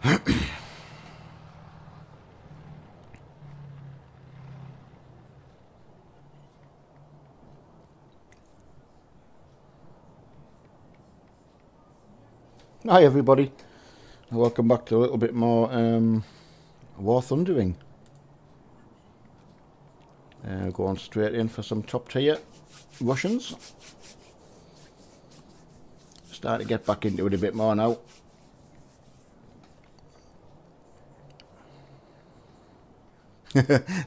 Hi everybody, welcome back to a little bit more War Thundering. Going straight in for some top tier Russians. Starting to get back into it a bit more now.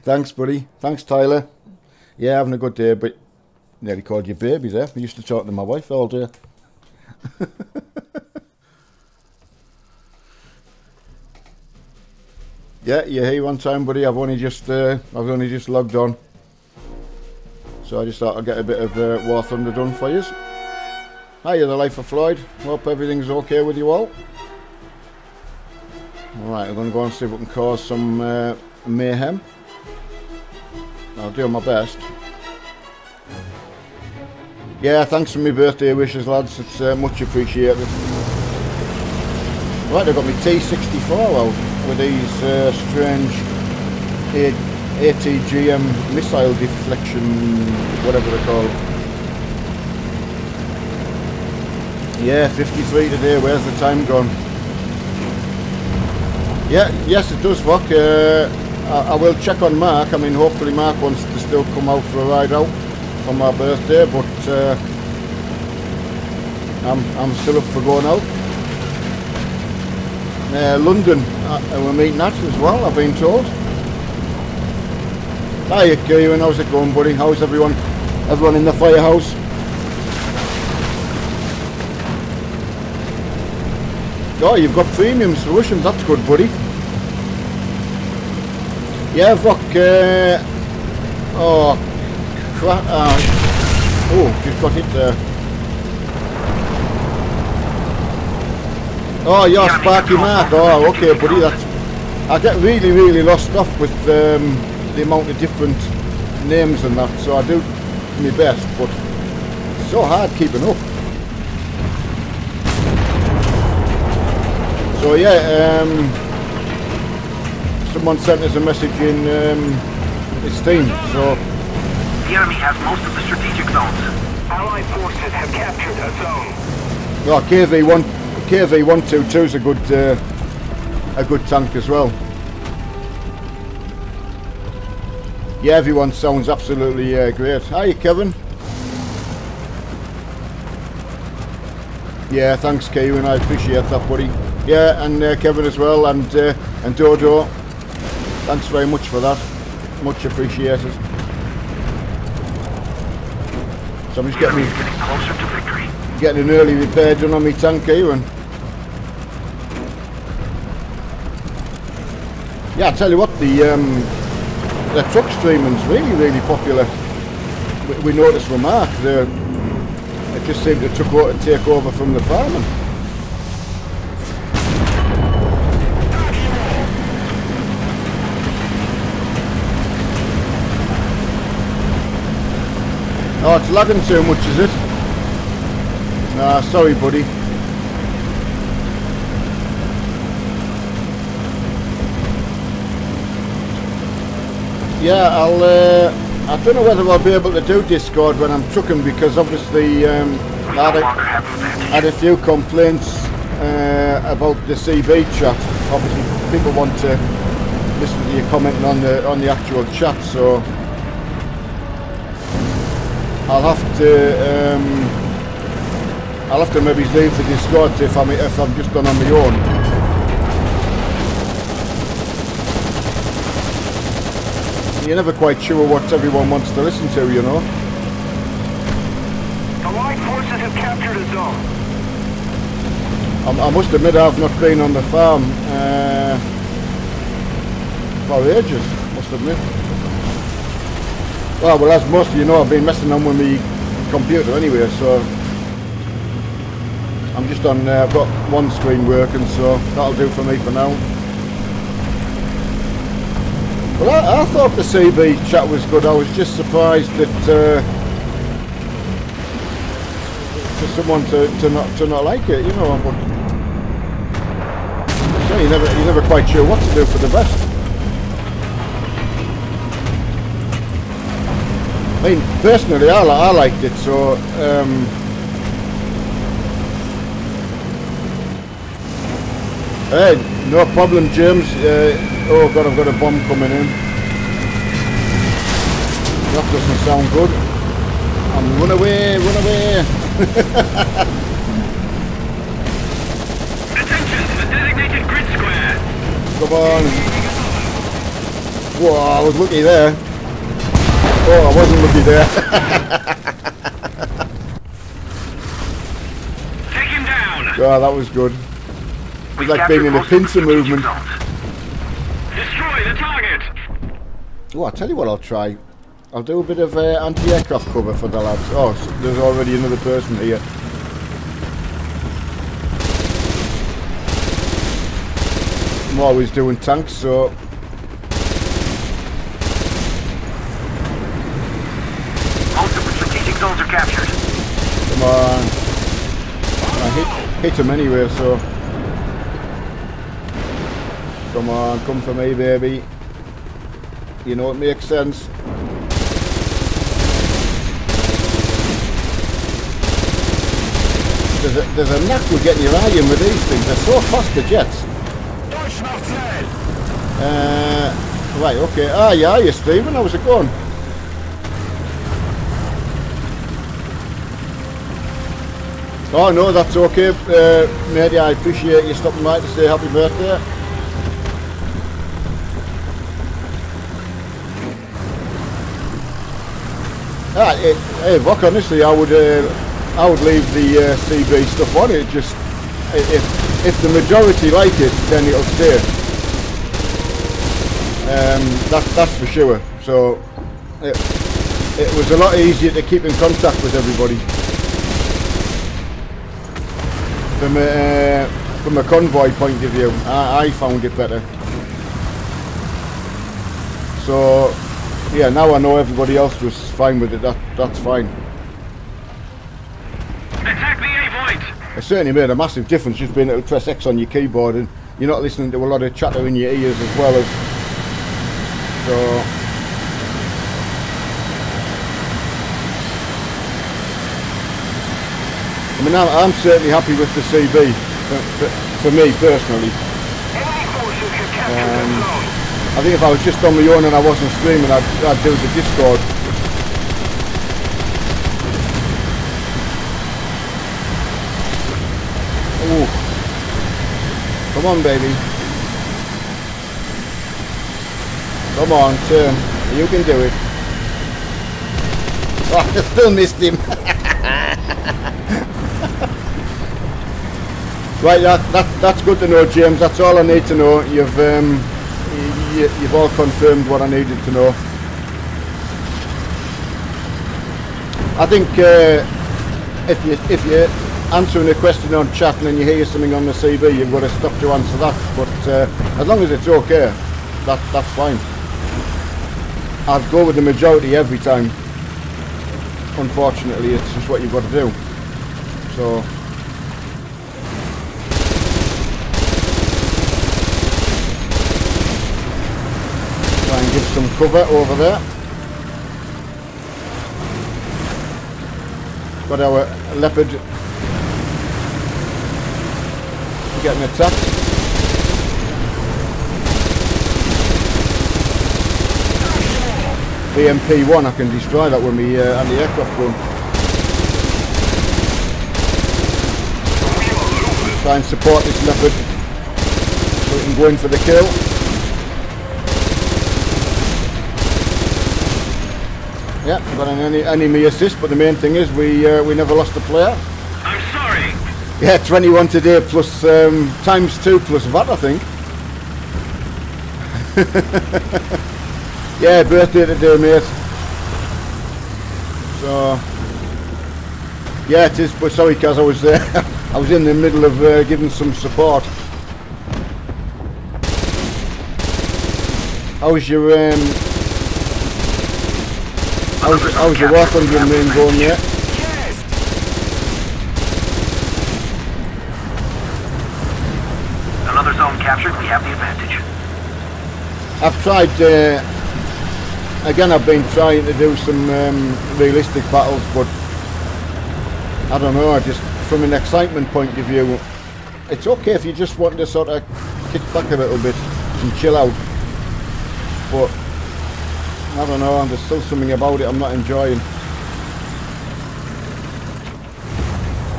Thanks buddy, thanks Tyler. Yeah, having a good day, but nearly called you baby there. I used to talk to my wife all day. Yeah, you're here one time, buddy. I've only just logged on, so I just thought I'd get a bit of War Thunder done for you. Hiya, the Life of Floyd. Hope everything's okay with you all. Alright, I'm going to go and see if we can cause some mayhem. I'll do my best. Yeah, thanks for my birthday wishes, lads. It's much appreciated. Right, I've got my T64 out with these strange ATGM missile deflection, whatever they're called. Yeah, 53 today. Where's the time gone? Yeah, yes, it does work. I will check on Mark. I mean, hopefully Mark wants to still come out for a ride out for my birthday, but I'm still up for going out. London, we're meeting at as well, I've been told. Hiya Kieran, how's it going buddy? How's everyone in the firehouse? Oh, you've got premiums for Russians, that's good buddy. Yeah, fuck, oh, crap, oh, you've got it there. Oh, you're Sparky Mark. Oh, okay, buddy. That's. I get really lost off with the amount of different names and that, so I do my best, but it's so hard keeping up. So yeah, someone sent us a message in Steam. So the enemy has most of the strategic zones. Allied forces have captured a zone. Oh, KV-122 is a good tank as well. Yeah, everyone sounds absolutely great. Hi Kevin. Yeah, thanks Kevin, I appreciate that buddy. Yeah, and Kevin as well, and Dodo. Thanks very much for that. Much appreciated. So I'm just getting closer to victory. Getting an early repair done on my tank here, and yeah, I tell you what, the truck streaming's really popular. We noticed with Mark, they just seem to take over from the farming. Oh, it's lagging too much, is it? Ah, sorry buddy. Yeah, I don't know whether I'll be able to do Discord when I'm trucking, because obviously I had a few complaints about the CB chat. Obviously people want to listen to you commenting on the actual chat, so I'll have to maybe leave the Discord if I'm just done on my own. You're never quite sure what everyone wants to listen to, you know. Allied forces have captured a zone. I must admit I've not been on the farm for ages, must admit. Well, as most of you know, I've been messing on with my computer anyway, so I'm just on, I've got one screen working, so that'll do for me for now. Well, I thought the CB chat was good. I was just surprised that for someone to not like it, you know. But So you're never quite sure what to do for the best. I mean, personally, I liked it, so hey, no problem, James. Oh God, I've got a bomb coming in. That doesn't sound good. Run away, run away. Attention to the designated grid square. Come on. Whoa, I was lucky there. Oh, I wasn't lucky there. Take him down. Oh, that was good. It was like being in a pincer movement. Destroy the target. Oh, I'll tell you what I'll try. I'll do a bit of anti-aircraft cover for the lads. Oh, so there's already another person here. I'm always doing tanks, so... Most of the strategic zones are captured. Come on. I hit him anyway, so... Come on, come for me, baby. You know it makes sense. There's a knack with getting your eye in with these things. They're so fast, the jets. Right, okay. Ah, yeah, you Stephen. How's it going? Oh, no, that's okay, mate. I appreciate you stopping by to say happy birthday. Ah, hey, Vok, honestly, I would leave the CB stuff on. It just, if the majority like it, then it'll stay. That's for sure. So it was a lot easier to keep in contact with everybody from a convoy point of view. I found it better. So yeah, now I know everybody else was fine with it. That's fine. Attack the A point. It certainly made a massive difference just being able to press X on your keyboard and you're not listening to a lot of chatter in your ears as well as so. I mean, I'm certainly happy with the CB for me personally. I think if I was just on my own and I wasn't streaming, I'd do the Discord. Ooh. Come on, baby. Come on, turn. You can do it. Oh, I still missed him. Right, that's good to know, James. That's all I need to know. You've all confirmed what I needed to know. I think if you're answering a question on chat and then you hear something on the CB, you've got to stop to answer that. But as long as it's okay, that's fine. I'd go with the majority every time. Unfortunately, it's just what you've got to do. So. Try and give some cover over there. Got our Leopard getting attacked. BMP-1, I can destroy that with me anti-aircraft gun. Try and support this Leopard so we can go in for the kill. Yeah, got an enemy assist, but the main thing is we never lost a player. I'm sorry. Yeah, 21 today plus times 2 plus VAT, I think. Yeah, birthday today, mate. So yeah, it is. But sorry, Kaz, I was I was in the middle of giving some support. How's your how's your War Thunder main going, mate? Another zone captured, we have the advantage. I've tried, again I've been trying to do some realistic battles, but I don't know, just from an excitement point of view, it's okay if you just want to sort of kick back a little bit and chill out, but I don't know, there's still something about it I'm not enjoying.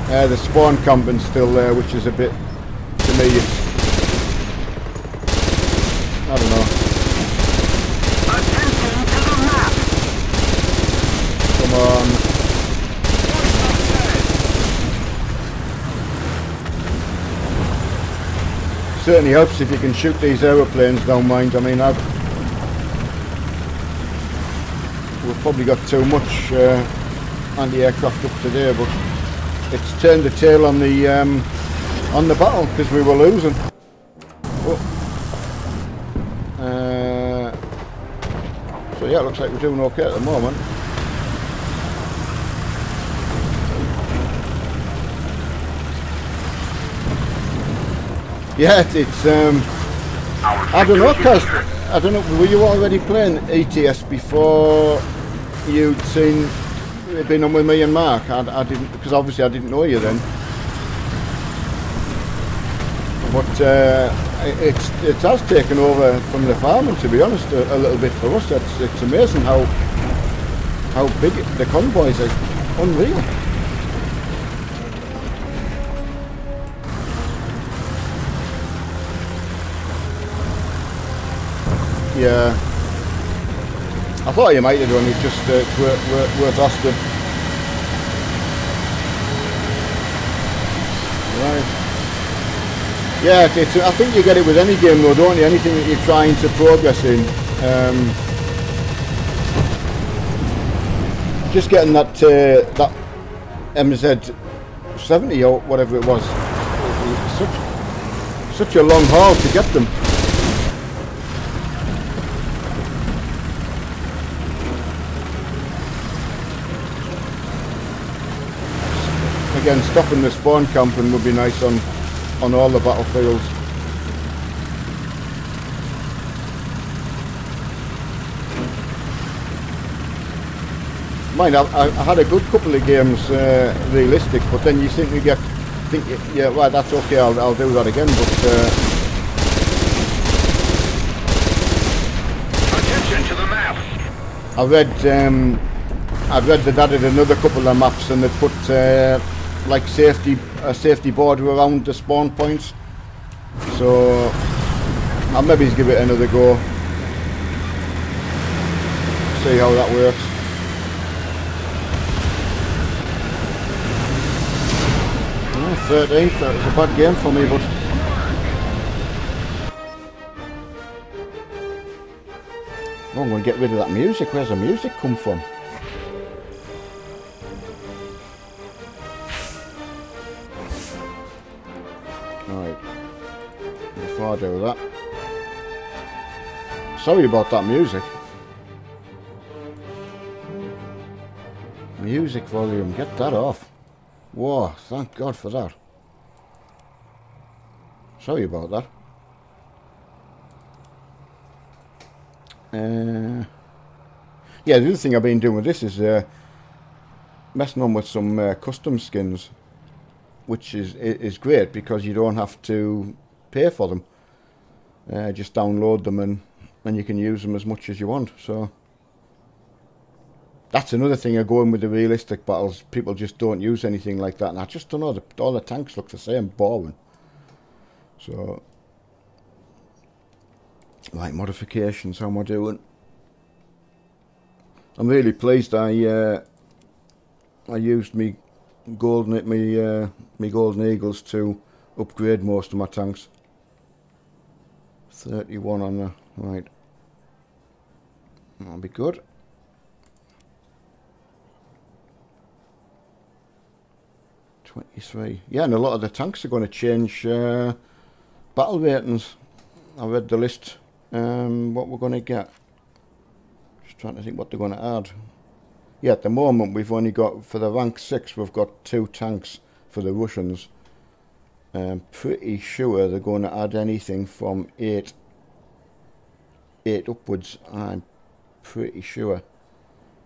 The spawn camping's still there, which is a bit, to me, it's, I don't know. Attention to the map! Come on. Certainly helps if you can shoot these aeroplanes, don't mind. I mean, we've probably got too much anti-aircraft up today, but it's turned the tail on the battle because we were losing. Oh. So yeah, it looks like we're doing okay at the moment. Yeah, it's I don't know, cause I don't know. Were you already playing ETS before you'd been on with me and Mark? I didn't, because obviously I didn't know you then. But it has taken over from the farming, to be honest, a little bit for us. It's amazing how big the convoys are. Unreal. Yeah, I thought you might have done it, just worth asking. Right. Yeah, I think you get it with any game though, don't you? Anything that you're trying to progress in. Just getting that MZ-70 or whatever it was. Such a long haul to get them. Again, stopping the spawn camping would be nice on all the battlefields. Mind, I had a good couple of games realistic, but then you think yeah, right, that's okay, I'll do that again, but Attention to the map! I've read that added another couple of maps and they put like a safety border around the spawn points, so I'll maybe give it another go, see how that works. Oh, 13th, that was a bad game for me, but I'm going to get rid of that music. Where's the music come from? Before I do that, sorry about that music. Music volume, get that off. Whoa, thank God for that. Sorry about that. Yeah, the other thing I've been doing with this is messing on with some custom skins, which is great because you don't have to pay for them. Just download them and you can use them as much as you want. So that's another thing of going with the realistic battles. People just don't use anything like that, and I just don't know, all the tanks look the same, boring. So right, modifications, how am I doing? I'm really pleased I used me golden eagles to upgrade most of my tanks. 31 on the right. That'll be good. '23. Yeah, and a lot of the tanks are going to change battle ratings. I read the list. What we're going to get. Just trying to think what they're going to add. Yeah, at the moment we've only got, for the rank 6, we've got 2 tanks for the Russians. I'm pretty sure they're going to add anything from 8 upwards. I'm pretty sure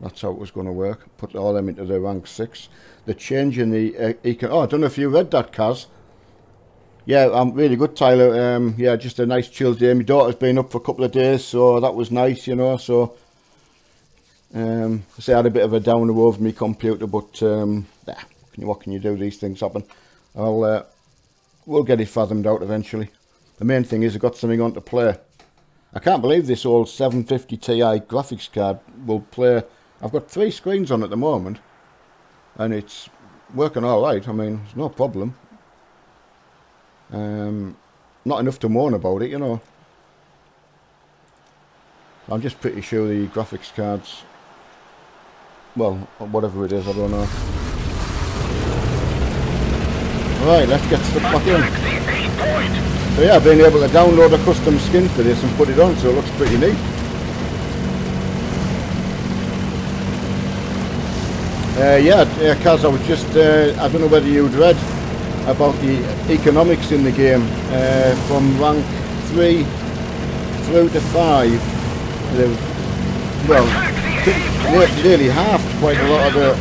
that's how it was going to work. Put all them into the rank 6. They're changing the oh, I don't know if you read that, Kaz. Yeah, I'm really good, Tyler. Yeah, just a nice chill day. My daughter's been up for a couple of days, so that was nice, you know. So I say I had a bit of a downer over my computer, but what can you do? These things happen. We'll get it fathomed out eventually. The main thing is I got something on to play. I can't believe this old 750 Ti graphics card will play. I've got 3 screens on at the moment, and it's working all right. I mean, there's no problem. Not enough to moan about it, you know. I'm just pretty sure the graphics cards, well, whatever it is, I don't know. Right, let's get stuck back in. So yeah, I've been able to download a custom skin for this and put it on, so it looks pretty neat. Yeah, Kaz, I was just, I don't know whether you'd read about the economics in the game. From rank 3 through to 5, well, nearly halved quite a lot of the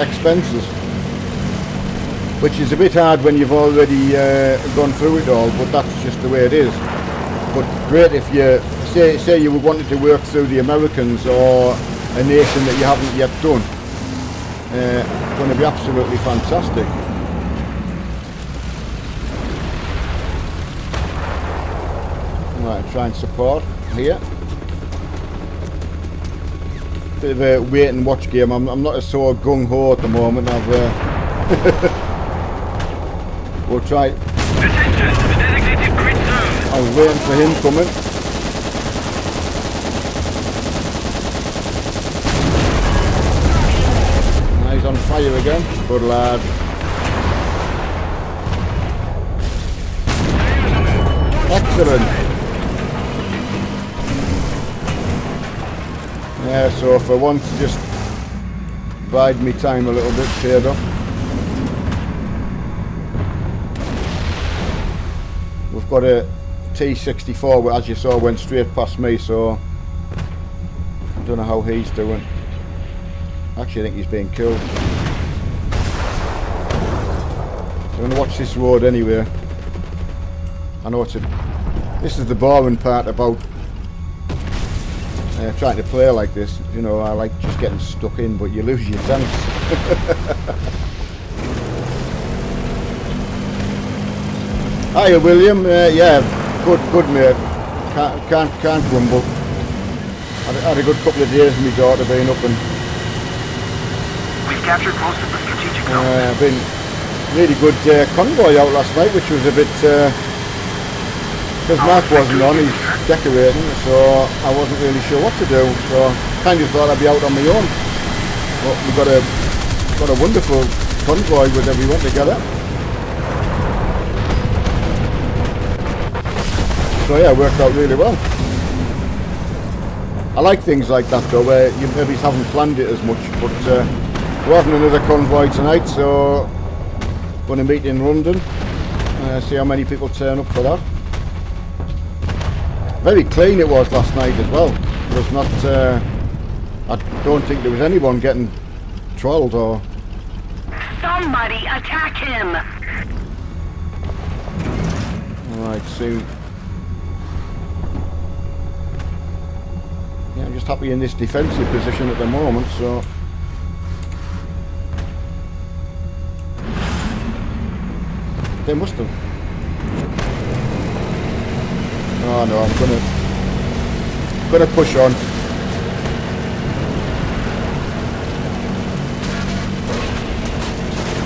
expenses, which is a bit hard when you've already gone through it all, but that's just the way it is. But great if you say you wanted to work through the Americans or a nation that you haven't yet done. It's going to be absolutely fantastic. Right, try and support here. Bit of a wait and watch game. I'm not so gung-ho at the moment. We'll try. Attention to the designated grid zone. I was waiting for him coming. Now he's on fire again. Good lad. Excellent. Yeah, so for once, just bide me time a little bit, paid off. We've got a T64, which, as you saw, went straight past me, so I don't know how he's doing. Actually, I think he's being killed. I'm going to watch this road anyway. I know this is the boring part about trying to play like this. You know, I like just getting stuck in, but you lose your tanks. Hiya, William. Yeah, good mate. Can't grumble. I had a good couple of days with my daughter being up, and We've captured most of the strategic zone. been really good convoy out last night, which was a bit because Mark wasn't on, he's decorating, so I wasn't really sure what to do. So kind of thought I'd be out on my own. But we got a wonderful convoy with everyone together. So yeah, it worked out really well. I like things like that though, where you maybe haven't planned it as much, but we're having another convoy tonight, so going to meet in London, see how many people turn up for that. Very clean it was last night as well. It was not, I don't think there was anyone getting trolled or... Somebody attack him! Alright, soon. Yeah, I'm just happy in this defensive position at the moment, so... They must have. Oh no, I'm gonna push on.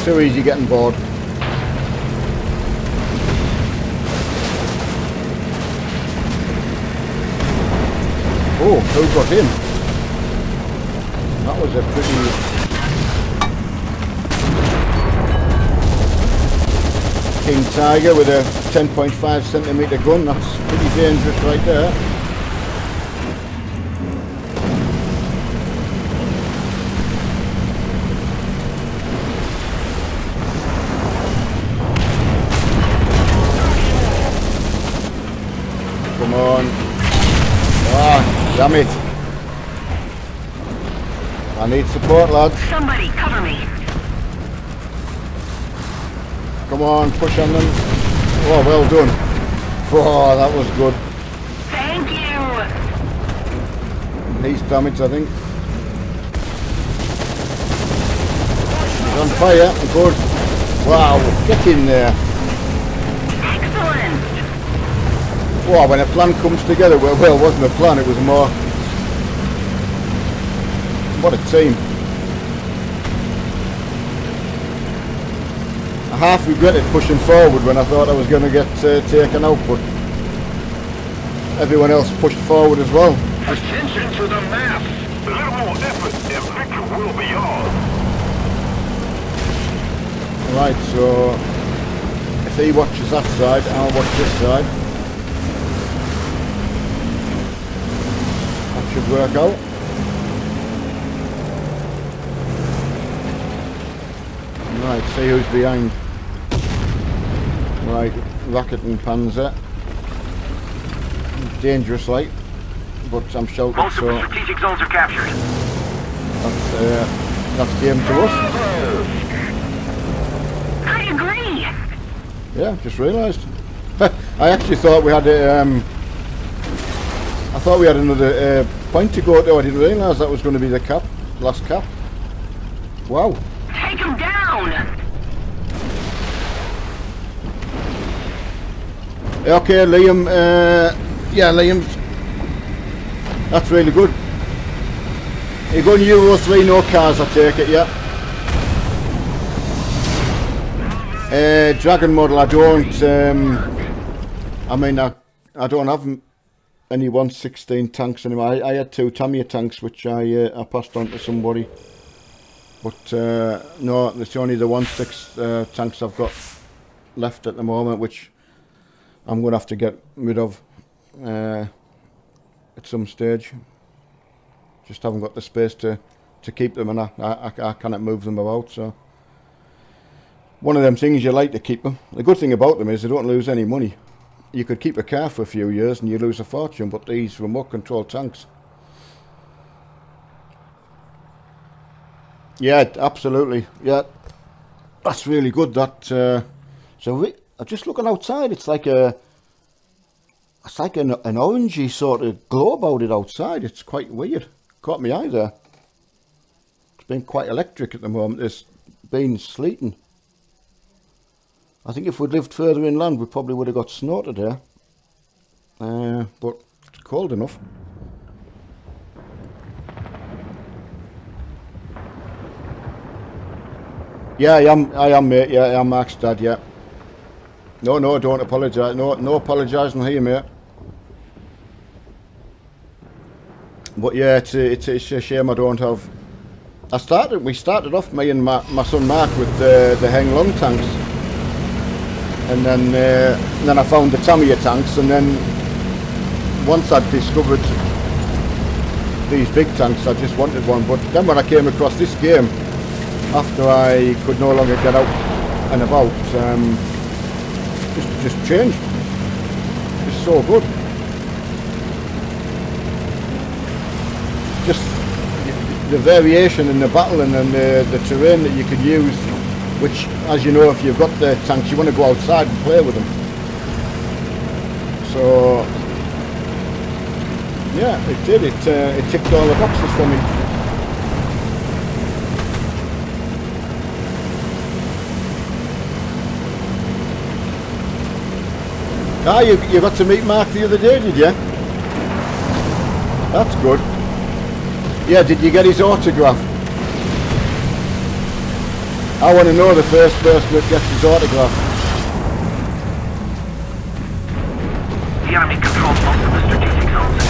Too easy getting bored. Oh, who got him? That was a pretty... King Tiger with a 10.5cm gun. That's pretty dangerous right there. Damn it. I need support, lads. Somebody cover me. Come on, push on them. Oh, well done. Oh, that was good. Thank you. He's damaged, I think. He's on fire. Good. Wow, get in there. Excellent. Wow, when a plan comes together, well, it wasn't a plan, it was more... What a team. I half regretted pushing forward when I thought I was going to get taken out, but everyone else pushed forward as well. Attention to the map. A little more effort and victory will be ours. Right, so if he watches that side, I'll watch this side. That should work out. Right, see who's behind. Right, rocket and Panzer. Dangerous like, but I'm sheltered, Most of so the strategic zones are captured. that's game to us. I agree. Yeah, just realised. I actually thought we had I thought we had another point to go to. I didn't realise that was going to be the cap, last cap. Wow. Take him down. Okay, Liam. Yeah, Liam. That's really good. You're going Euro 3, no cars, I take it, yeah. Dragon model, I don't. I mean, I don't have any 116 tanks anymore. I had 2 Tamiya tanks, which I passed on to somebody. But no, it's only the 1.6 tanks I've got left at the moment, which I'm going to have to get rid of at some stage. Just haven't got the space to keep them, and I cannot move them about. So one of them things, you like to keep them. The good thing about them is they don't lose any money. You could keep a car for a few years and you lose a fortune, but these remote control tanks, yeah, absolutely, yeah, that's really good. That so I'm just looking outside. It's like an orangey sort of glow about it outside. It's quite weird. Caught me eye there. It's been quite electric at the moment. It's been sleeting. I think if we'd lived further inland, we probably would have got snow today. But it's cold enough. Yeah, I am, mate. Yeah, I am Mark's dad, yeah. No, don't apologise. No apologising here, mate. But yeah, it's a shame I don't have... We started off, me and my son Mark, with the Heng Long tanks. And then I found the Tamiya tanks, and then once I'd discovered these big tanks, I just wanted one. But then when I came across this game, after I could no longer get out and about, just changed. It's so good. Just the variation in the battle and then the terrain that you could use, which, as you know, if you've got the tanks, you want to go outside and play with them. So yeah, it did. It ticked all the boxes for me. Ah, you got to meet Mark the other day, did you? That's good. Yeah, did you get his autograph? I want to know the first person that gets his autograph. The enemy controls most of the strategic zones.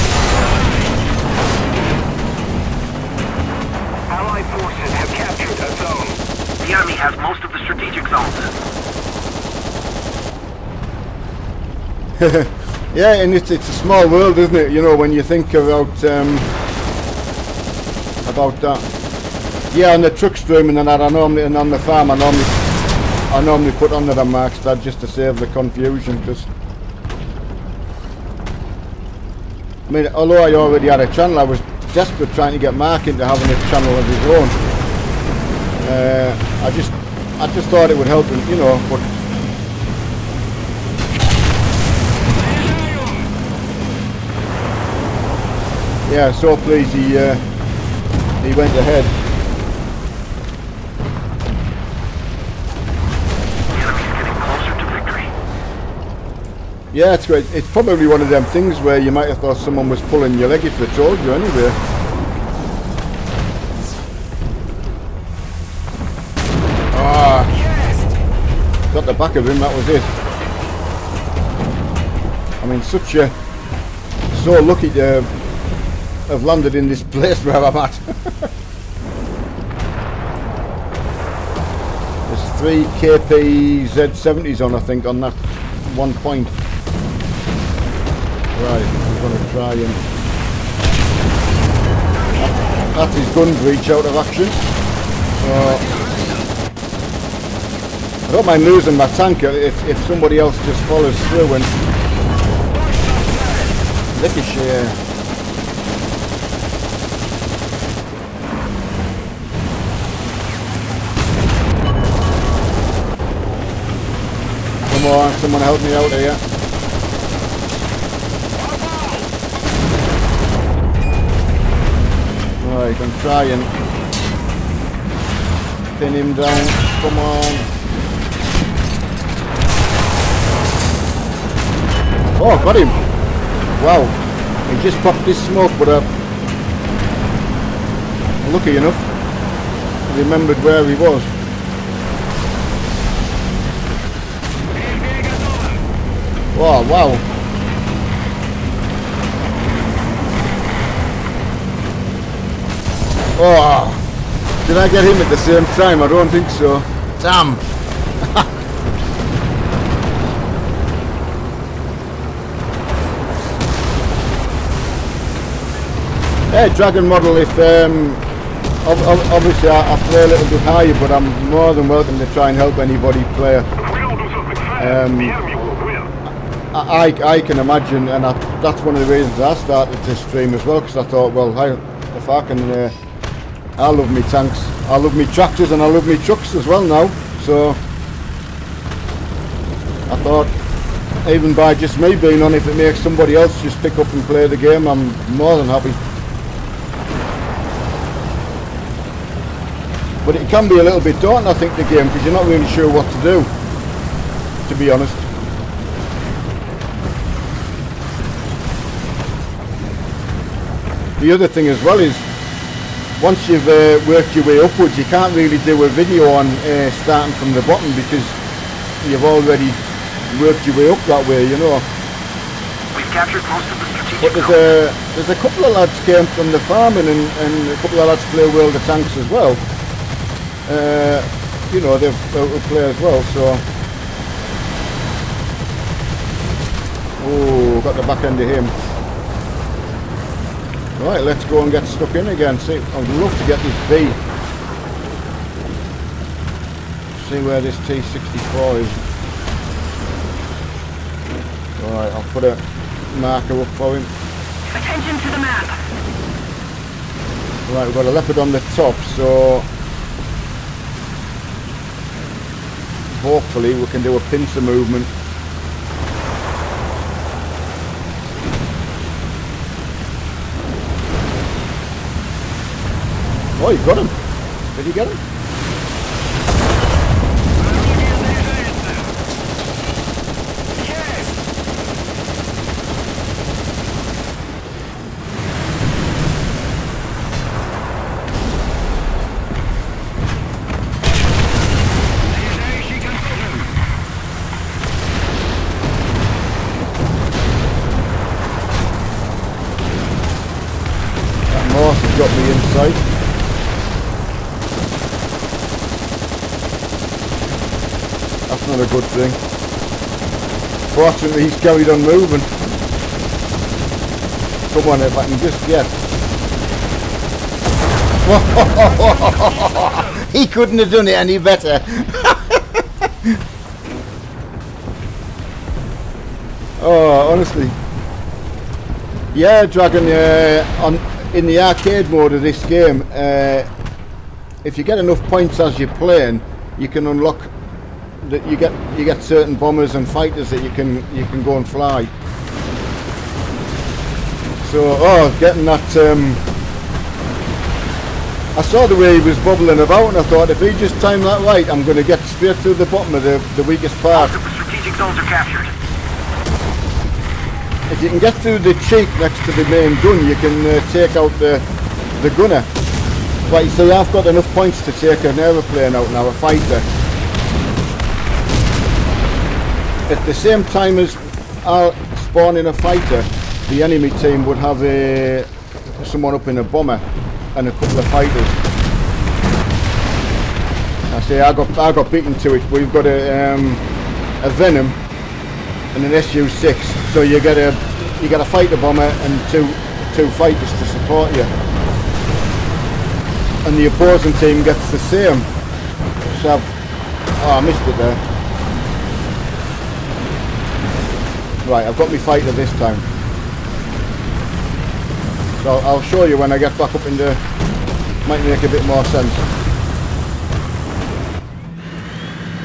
Allied forces have captured a zone. The enemy has most of the strategic zones. Yeah, and it's a small world, isn't it? You know, when you think about that. Yeah, on the truck streaming and that, and on the farm, I normally put on the Mark's Dad just to save the confusion, because mean, although I already had a channel, I was desperate trying to get Mark into having a channel of his own. I just thought it would help him, you know, but yeah, so pleased he went ahead. The enemy's getting closer to victory. Yeah, it's great. It's probably one of them things where you might have thought someone was pulling your leg if they told you anyway. Ah, got the back of him, that was it. I mean, so lucky to have landed in this place where I'm at. There's 3 KP Z70s on, I think, on that one point. Right, I'm going to try and... That's his gun breach out of action. So, I don't mind losing my tanker if somebody else just follows through and... Ricochet. Come on, someone help me out here. Right, I'm trying. Pin him down. Come on. Oh, got him. Wow. He just popped this smoke, but lucky enough, remembered where he was. Oh, wow. Oh, did I get him at the same time? I don't think so. Damn. Hey, Dragon Model, if obviously I play a little bit higher, but I'm more than welcome to try and help anybody play. If we don't do something fast, the enemy will win. I can imagine, and that's one of the reasons I started to stream as well, because I thought, well, if I can, I love me tanks, I love me tractors, and I love me trucks as well now. So I thought, even by just me being on, if it makes somebody else just pick up and play the game, I'm more than happy. But it can be a little bit daunting, I think, the game, because you're not really sure what to do, to be honest. The other thing as well is, once you've worked your way upwards, you can't really do a video on starting from the bottom, because you've already worked your way up that way, you know. We've captured most of the strategic But there's a couple of lads came from the farming, and a couple of lads play World of Tanks as well. You know, they've play as well, so... Oh, got the back end of him. Right, let's go and get stuck in again. See, I'd love to get this B. See where this T-64 is. Right, I'll put a marker up for him. Attention to the map. Right, we've got a leopard on the top, so hopefully we can do a pincer movement. Oh, you got him. Did you get him? That Morse has got me inside. That's not a good thing. Fortunately, he's carried on moving. Come on, if I can just get... He couldn't have done it any better. Oh, honestly. Yeah, Dragon. In the arcade mode of this game, if you get enough points as you're playing, you can unlock that you get certain bombers and fighters that you can go and fly. So, getting that. I saw the way he was bubbling about, and I thought if he just timed that right, I'm going to get straight through the bottom of the weakest part. Most of the strategic zones are captured. If you can get through the cheek next to the main gun, you can take out the gunner. Right, so I've got enough points to take an aeroplane out now, a fighter. At the same time as I'll spawn in a fighter, the enemy team would have someone up in a bomber and a couple of fighters. I say I got beaten to it. We've got a Venom and an SU-6, so you get a fighter bomber and two fighters to support you, and the opposing team gets the same. So I missed it there. Right, I've got my fighter this time. So I'll show you when I get back up in the... might make a bit more sense.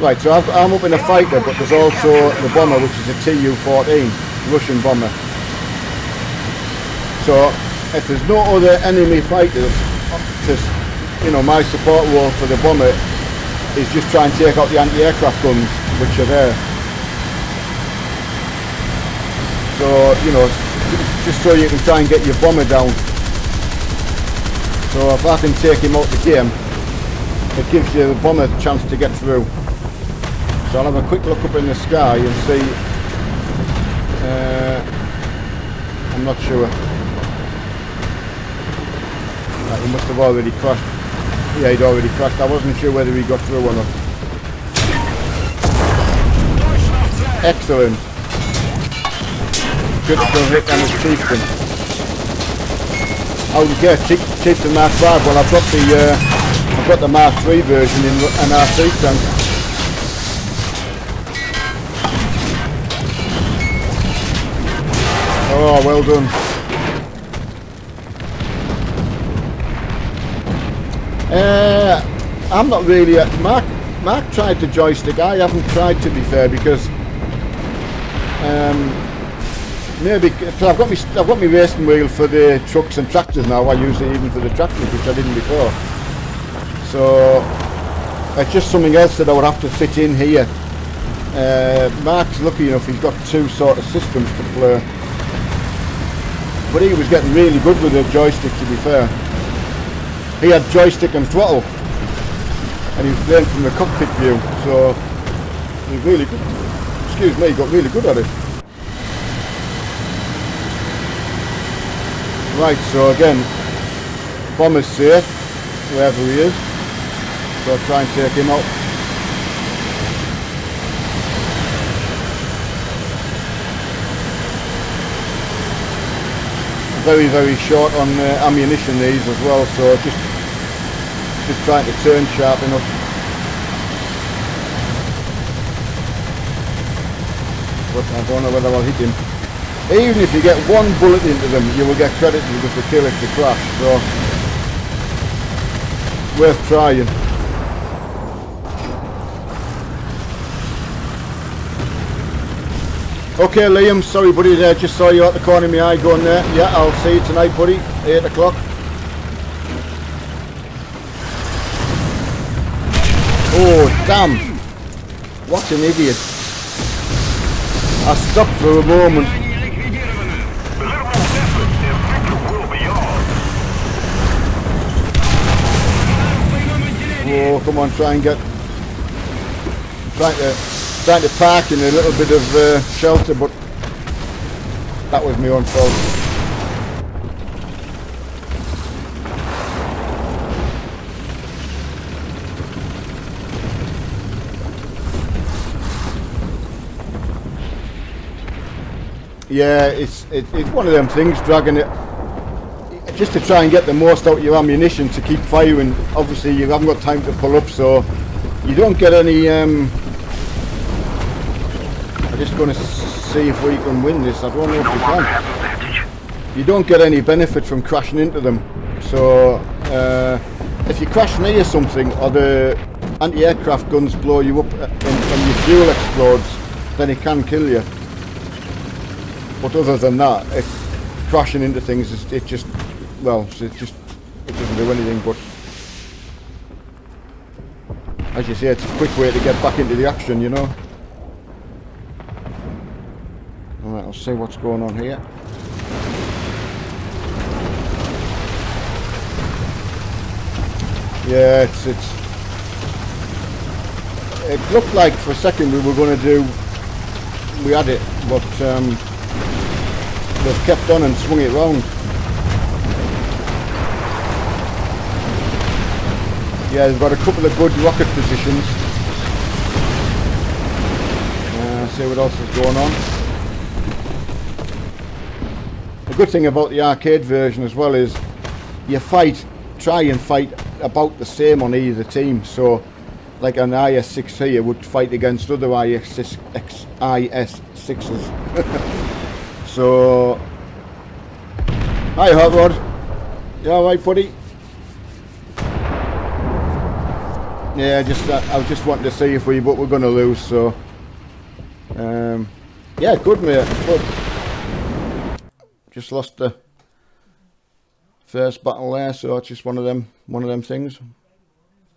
Right, so I'm up in a fighter, but there's also the bomber, which is a Tu-14 Russian bomber. So if there's no other enemy fighters, my support role for the bomber is just try and take out the anti-aircraft guns which are there. So just so you can try and get your bomber down. So if I can take him out the game, it gives you the bomber a chance to get through. So I'll have a quick look up in the sky and see. I'm not sure. Right, he must have already crashed. Yeah, he'd already crashed. I wasn't sure whether he got through or not. Excellent. Critical hit on his Chieftain. Oh yeah, Chieftain Mark 5. Well, I've got the Mark 3 version in an RC tank. Oh, well done. I'm not really. Mark tried the joystick. I haven't tried, to be fair, because maybe because I've got my racing wheel for the trucks and tractors now. I use it even for the tractors, which I didn't before. So it's just something else that I would have to fit in here. Mark's lucky enough; he's got two sort of systems to play. But he was getting really good with the joystick, to be fair. He had joystick and throttle, and he was playing from the cockpit view, so he really good. Excuse me, got really good at it. Right, so again, bomber's safe, wherever he is, so I'll try and take him out. Very, very short on ammunition these as well, so just trying to turn sharp enough. But I don't know whether I'll hit him. Even if you get one bullet into them, you will get credited with the kill if they crash, so worth trying. Okay, Liam, sorry buddy, there, just saw you out the corner of my eye going there. Yeah, I'll see you tonight, buddy, 8 o'clock. Oh, damn. What an idiot. I stopped for a moment. Oh, come on, try and get... Trying to park in a little bit of shelter, but that was my own fault. Yeah, it's one of them things, dragging it just to try and get the most out of your ammunition to keep firing. Obviously, you haven't got time to pull up, so you don't get any. I'm just going to see if we can win this. I don't know if we can. you don't get any benefit from crashing into them. So if you crash near something or the anti-aircraft guns blow you up and your fuel explodes, then it can kill you. But other than that, crashing into things, it doesn't do anything. But as you say, it's a quick way to get back into the action, you know. Alright, I'll see what's going on here. Yeah, it looked like for a second we were going to do, we had it, but they've kept on and swung it round. Yeah, they've got a couple of good rocket positions. See what else is going on. The good thing about the arcade version as well is you try and fight about the same on either team. So like an IS-6 here would fight against other IS-6s. So hi Hot Rod, you alright buddy? Yeah, I just wanted to see if we were going to lose. So yeah, good mate, good. Just lost the first battle there, so it's just one of them things.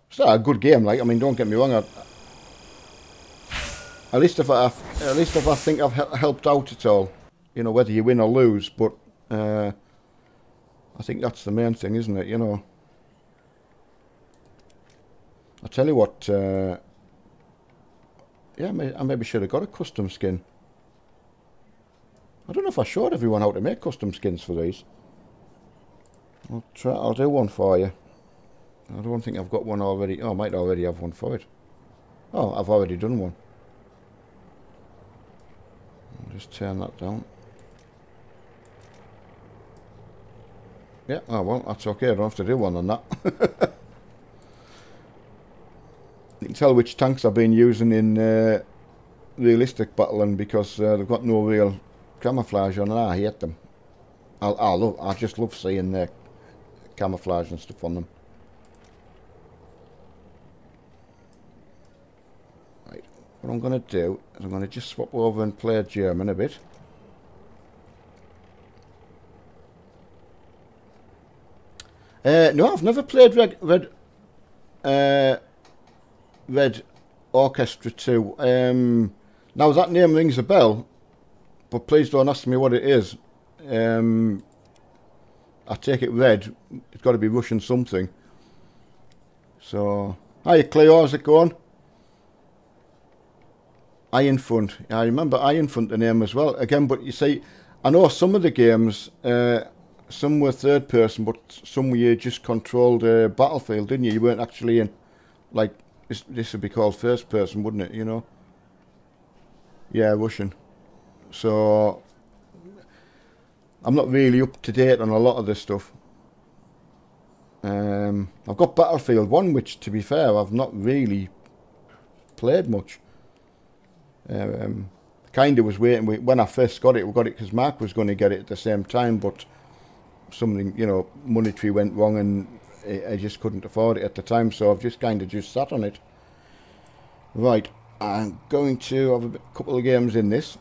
Still a good game, like, I mean, don't get me wrong. At least if I think I've helped out at all, you know, whether you win or lose. But I think that's the main thing, isn't it? You know. I tell you what. Yeah, I maybe should have got a custom skin. I don't know if I showed everyone how to make custom skins for these. I'll do one for you. I don't think I've got one already. Oh, I might already have one for it. Oh, I've already done one. I'll just turn that down. Yeah, oh well, that's okay. I don't have to do one on that. You can tell which tanks I've been using in realistic battling because they've got no real camouflage on, and I hate them. I just love seeing the camouflage and stuff on them. Right, what I'm going to do is I'm going to just swap over and play German a bit. No, I've never played Red Orchestra 2. Now that name rings a bell, but please don't ask me what it is. I take it Red. It's got to be Russian something. So, hi Cleo, how's it going? Iron Front. I remember Iron Front, the name as well. Again, but you see, I know some of the games, some were third person, but some where you just controlled a battlefield, didn't you? You weren't actually in, like, this would be called first person, wouldn't it, you know? Yeah, Russian. So I'm not really up to date on a lot of this stuff. I've got Battlefield 1, which to be fair I've not really played much. Kind of was waiting, when I first got it, we got it because Mark was going to get it at the same time, but something, you know, monetary went wrong and I just couldn't afford it at the time, so I've just kind of just sat on it. Right, I'm going to have a couple of games in this.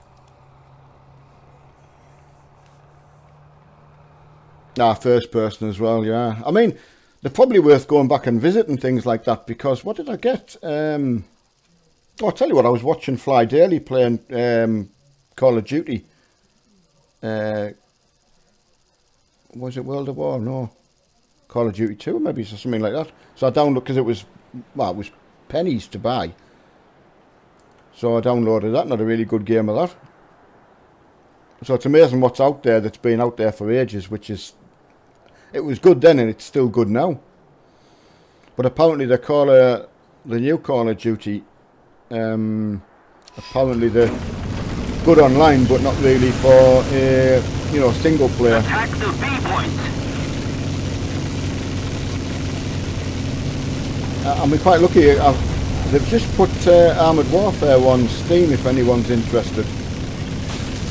First person as well, yeah. I mean, they're probably worth going back and visiting things like that, because what did I get? Oh, I'll tell you what, I was watching Fly Daily playing Call of Duty. Was it World of War? No. Call of Duty 2 maybe, or something like that. So I downloaded, because it was pennies to buy. So I downloaded that, and had a really good game of that. So it's amazing what's out there that's been out there for ages, which is, it was good then and it's still good now. But apparently the new Call of Duty, apparently they're good online, but not really for you know, single player. Attack the B point. I'm quite lucky. They've just put Armoured Warfare on Steam if anyone's interested.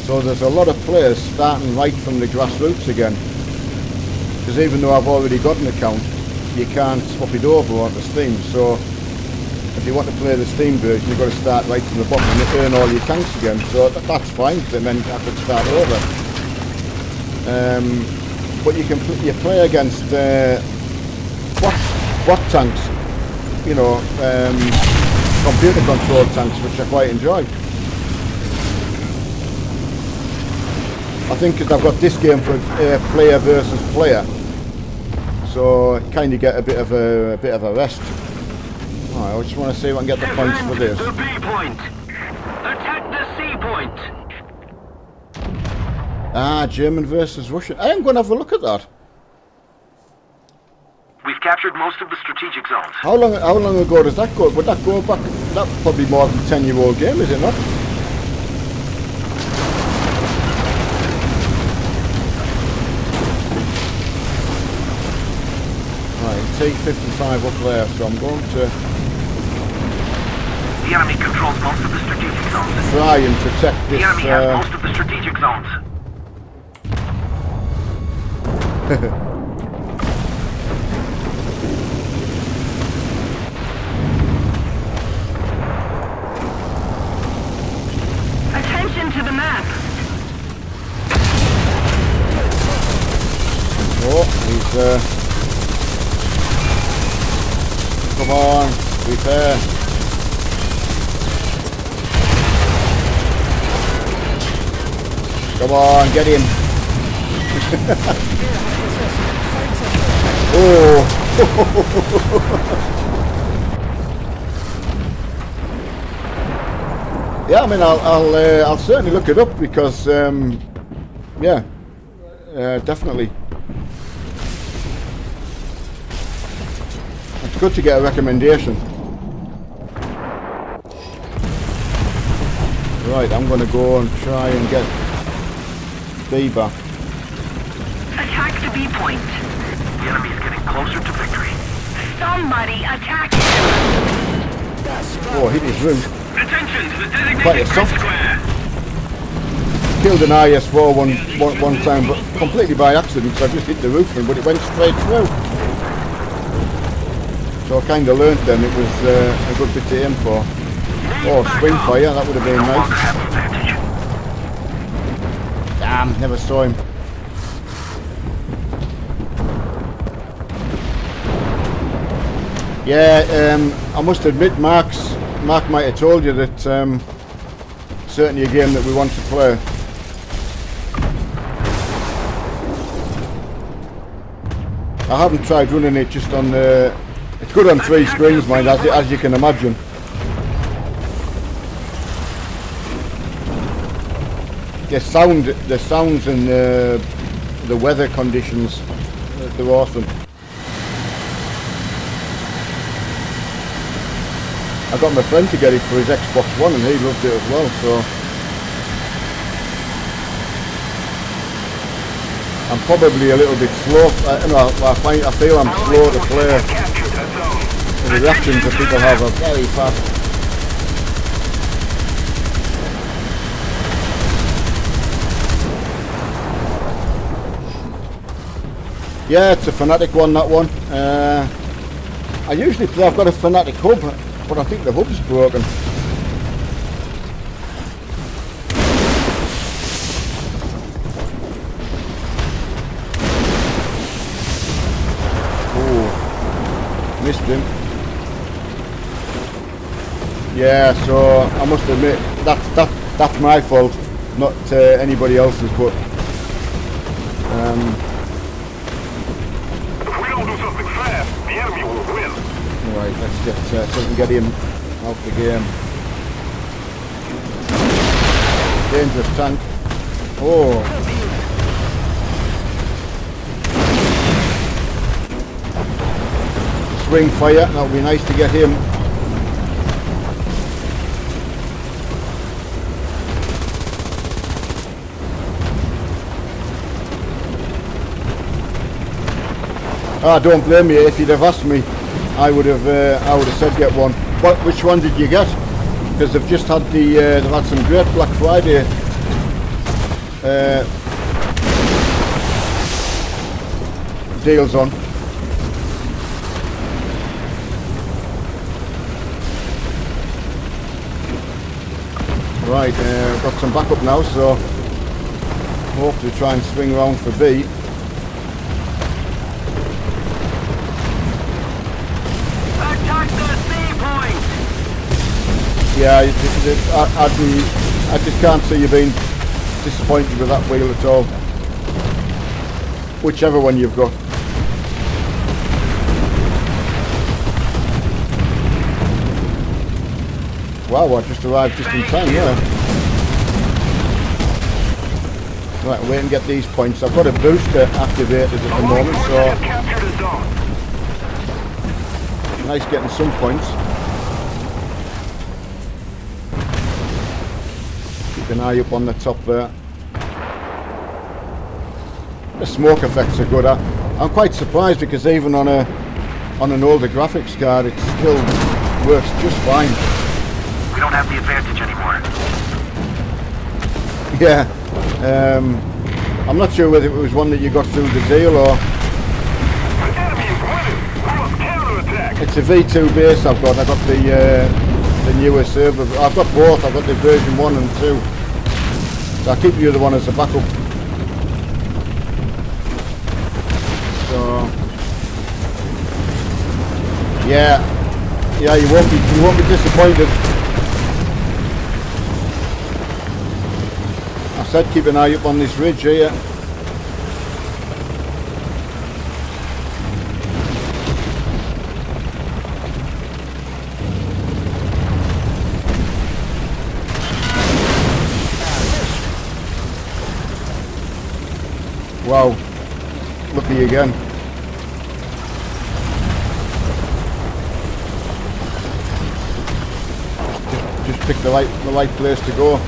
So there's a lot of players starting right from the grassroots again. Because even though I've already got an account, you can't swap it over onto Steam. So if you want to play the Steam version, you've got to start right from the bottom and earn all your tanks again. So that's fine, and then I could start over. But you play against bot tanks, you know, computer controlled tanks, which I quite enjoy. I think because I've got this game for player versus player, so kind of get a bit of a rest. Alright, I just want to see if I can get the points for this. The B point. Attack the C point. Ah, German versus Russian. I am going to have a look at that. We've captured most of the strategic zones. How long ago does that go? Would that go back? That's probably more than a 10-year-old game, is it not? Right, T-55 up there, so I'm going to The enemy controls most of the strategic zones. try and protect this. The enemy has most of the strategic zones. Attention to the map. Oh, he's come on, repair. Come on, get him. Oh. Yeah, I mean, I'll certainly look it up because, yeah, definitely. It's good to get a recommendation. Right, I'm going to go and try and get Bieber. Attack the B point. The enemy is getting closer to victory. Somebody attack him. Oh, hit his roof. Attention to the designated Quite a soft. square. Killed an IS-4 one time, but completely by accident, so I just hit the roof, but it went straight through. So I kind of learnt then it was a good bit to aim for. Oh, swing fire, that would have been No longer nice. have advantage. Damn, never saw him. Yeah, I must admit, Mark might have told you that certainly a game that we want to play. I haven't tried running it just on the... It's good on 3 screens, mind, as you can imagine. The sounds and the weather conditions, they're awesome. I got my friend to get it for his Xbox One and he loved it as well, so... I'm probably a little bit slow, I feel I'm slow to play. And the reactions that people have are very fast. Yeah, it's a Fanatic one, that one. I usually play, I've got a Fanatic hub, but I think the hub's broken. Oh, missed him. Yeah, so I must admit that's my fault, not anybody else's. But If we don't do something fast, the enemy will win. right, let's get so we can get him out the game. Dangerous tank. Oh. Swing fire, that would be nice to get him. Ah, don't blame me. If you'd have asked me, I would have said get one. But which one did you get? Because they've just had they've had some great Black Friday deals on. Right, got some backup now, so hopefully try and swing around for B. Attack the C point! Yeah, I just can't see you being disappointed with that wheel at all. Whichever one you've got. Wow, I just arrived just in time, yeah. Right, wait and get these points. I've got a booster activated at the moment, so nice getting some points. Keep an eye up on the top there. The smoke effects are good. I'm quite surprised because even on an older graphics card, it still works just fine. We don't have the advantage anymore. Yeah, I'm not sure whether it was one that you got through the deal or... It's a V2 base I've got. I've got the newer server. I've got both. I've got the version 1 and 2. So I'll keep the other one as a backup. So... Yeah, you won't be disappointed. I said keep an eye up on this ridge here. Wow, lucky again. Just pick the right place to go.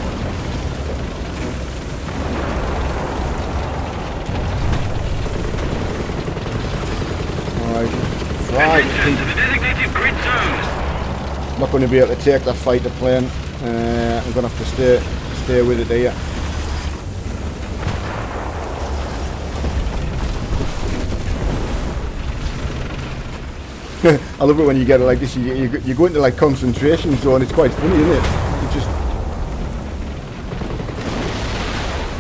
Right. Not going to be able to take that fighter plane. I'm going to have to stay with it here. I love it when you get it like this. You go into like concentration zone. It's quite funny, isn't it?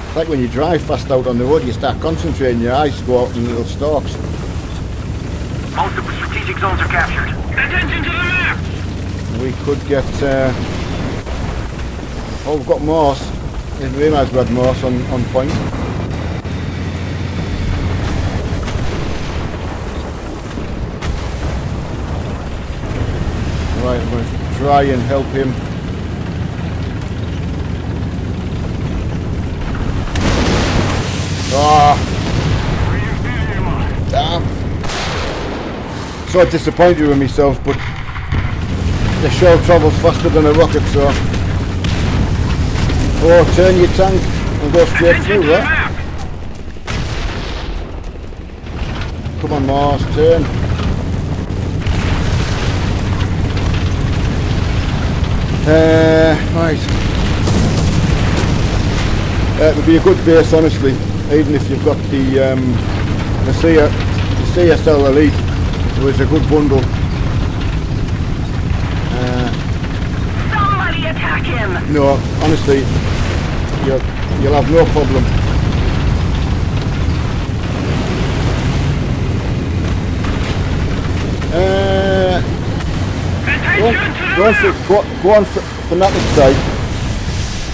It's like when you drive fast out on the road, you start concentrating. Your eyes go out in little stalks. Most of the strategic zones are captured. Attention to the map! We could get... oh, we've got Morse. I didn't realise we had Morse on point. Right, I'm going to try and help him. Ah! Damn! So disappointed with myself, but the shell travels faster than a rocket, so... Oh, turn your tank and go straight through, right? Come on, Mars, turn. Right. It would be a good base, honestly, even if you've got the CSL Elite. It was a good bundle. Somebody attack him! No, honestly, you'll have no problem. Go on for Fanatic side.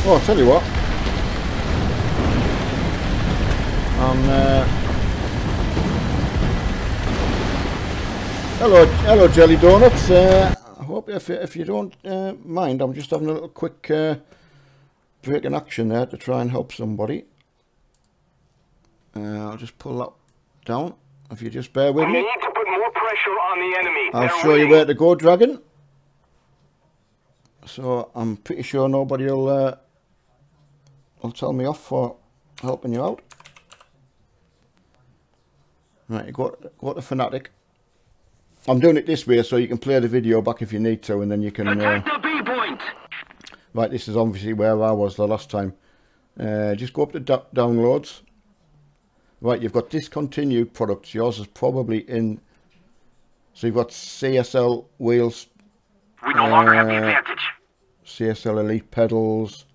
Oh, I'll tell you what. Hello, Jelly Donuts. I hope if you don't mind, I'm just having a little quick break in action there to try and help somebody. I'll just pull that down. If you just bear with me. We need to put more pressure on the enemy. I'll show you where to go, Dragon. So I'm pretty sure nobody will tell me off for helping you out. Right, you go to Fanatic. I'm doing it this way so you can play the video back if you need to, and then you can... Attack the B point! Right, this is obviously where I was the last time. Just go up to downloads. Right, you've got discontinued products. Yours is probably in. So you've got CSL wheels. We no longer have the advantage. CSL Elite pedals.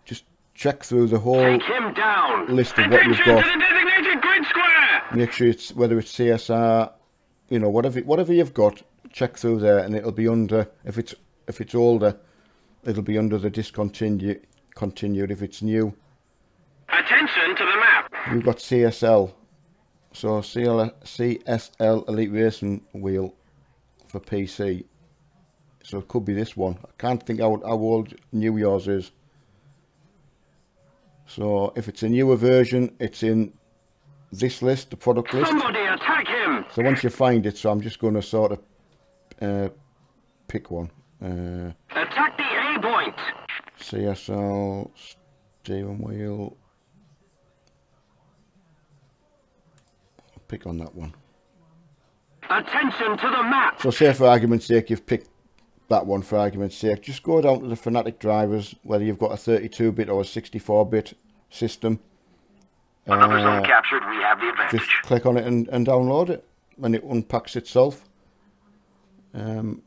Just check through the whole Take him down. list of what you've Attention got. to the designated grid square. Make sure it's whether it's CSR, you know, whatever you've got. Check through there, and it'll be under. If it's older, it'll be under the discontinued. If it's new, Attention to the map. you've got CSL. So CSL Elite Racing Wheel for PC. So it could be this one. I can't think how old new yours is. So if it's a newer version, it's in this list, the product list. Somebody attack him. So once you find it, so I'm just going to sort of pick one. Attack the A point. CSL steering wheel. I'll pick on that one. Attention to the map. So say for argument's sake, you've picked that one for argument's sake. Just go down to the Fanatic drivers, whether you've got a 32-bit or a 64-bit system. Another zone captured. We have the advantage. Just click on it and download it, and it unpacks itself. Enemy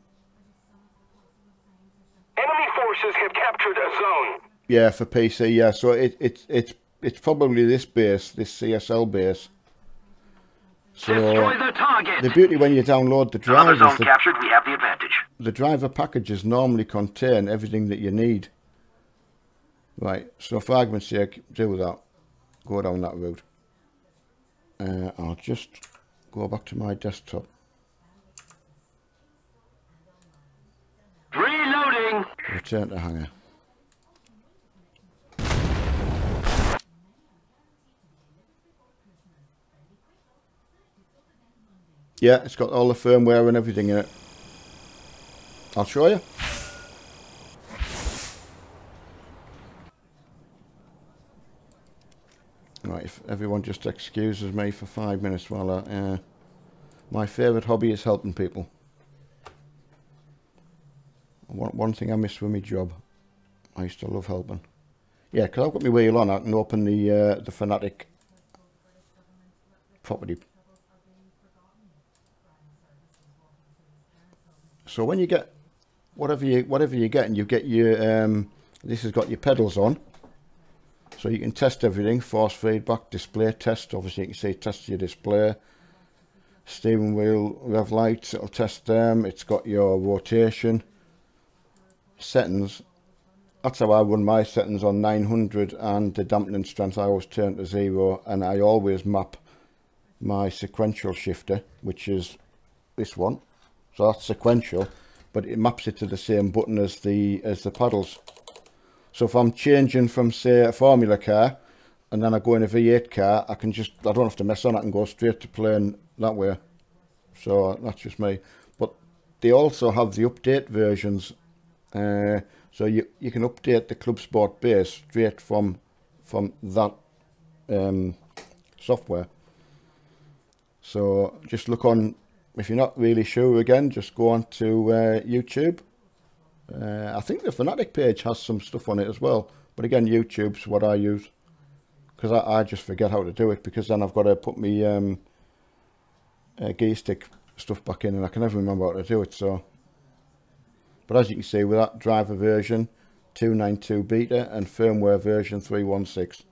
forces have captured a zone. Yeah, for PC, yeah. So it's probably this base, this CSL base. So Destroy the target. the beauty when you download the Another drivers, zone captured. We have the advantage. the driver packages normally contain everything that you need. Right, so for argument's sake, do that. Go down that route. I'll just go back to my desktop. Reloading. Return to hangar. Yeah, it's got all the firmware and everything in it. I'll show you. Right, if everyone just excuses me for 5 minutes while I, my favourite hobby is helping people. One thing I miss with my job, I used to love helping. Yeah, because I've got my wheel on, I can open the Fanatic property. So when you get whatever you're getting, you get your this has got your pedals on, so you can test everything. Force feedback, display test. Obviously, you can see test your display. Steering wheel rev lights, it'll test them. It's got your rotation settings. That's how I run my settings on 900, and the dampening strength I always turn to 0, and I always map my sequential shifter, which is this one. So that's sequential, but it maps it to the same button as the paddles. So if I'm changing from, say, a Formula car, and then I go in a V8 car, I don't have to mess on it and go straight to playing that way. So that's just me. But they also have the update versions. So you can update the Club Sport base straight from that software. So just look on. If you're not really sure, again, just go on to YouTube. I think the Fanatic page has some stuff on it as well. But again, YouTube's what I use. Because I just forget how to do it. Because then I've got to put my gear stick stuff back in. And I can never remember how to do it. So, but as you can see, with that driver version 292 beta and firmware version 316.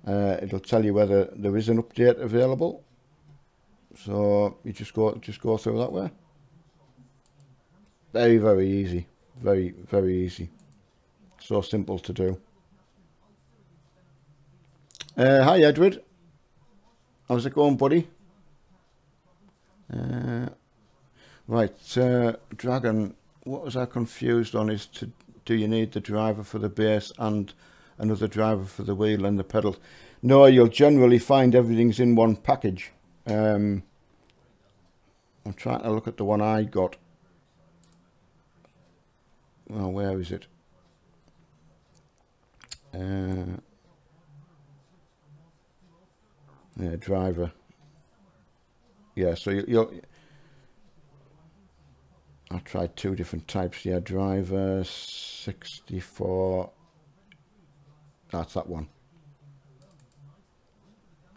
It'll tell you whether there is an update available. So you just go through that way. Very easy, very easy. So simple to do. Hi Edward, how's it going, buddy? Right, Dragon. What was I confused on is do you need the driver for the base and another driver for the wheel and the pedals? No, you'll generally find everything's in one package. I'm trying to look at the one I got. Well, where is it? Yeah, driver. Yeah, so you'll I tried two different types. Yeah, driver 64. That's that one.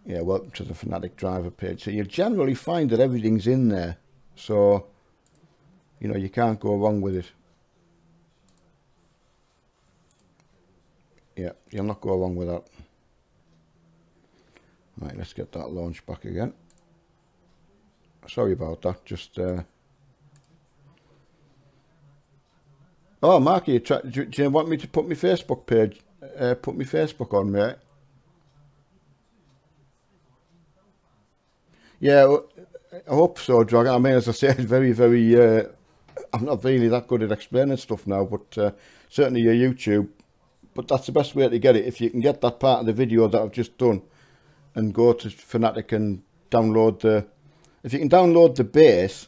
Yeah, welcome to the Fanatic Driver page. So you'll generally find that everything's in there. So, you know, you can't go wrong with it. Yeah, you'll not go wrong with that. Right, let's get that launch back again. Sorry about that, just... Oh, Marky, do you want me to put my Facebook page, put my Facebook on, mate? Yeah, I hope so, Dragon. I mean, as I said, I'm not really that good at explaining stuff now, but certainly your YouTube. But that's the best way to get it. If you can get that part of the video that I've just done and go to Fanatic and download the... If you can download the base,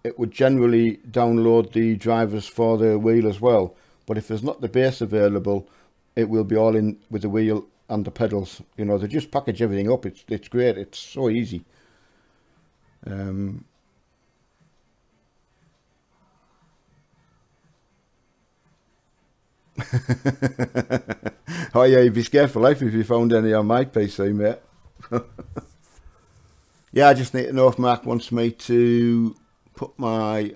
it would generally download the drivers for the wheel as well. But if there's not the base available, it will be all in with the wheel and the pedals. You know, they just package everything up. It's great. It's so easy. Oh yeah, you'd be scared for life if you found any on my PC, mate. Yeah, I just need to know if Mark wants me to put my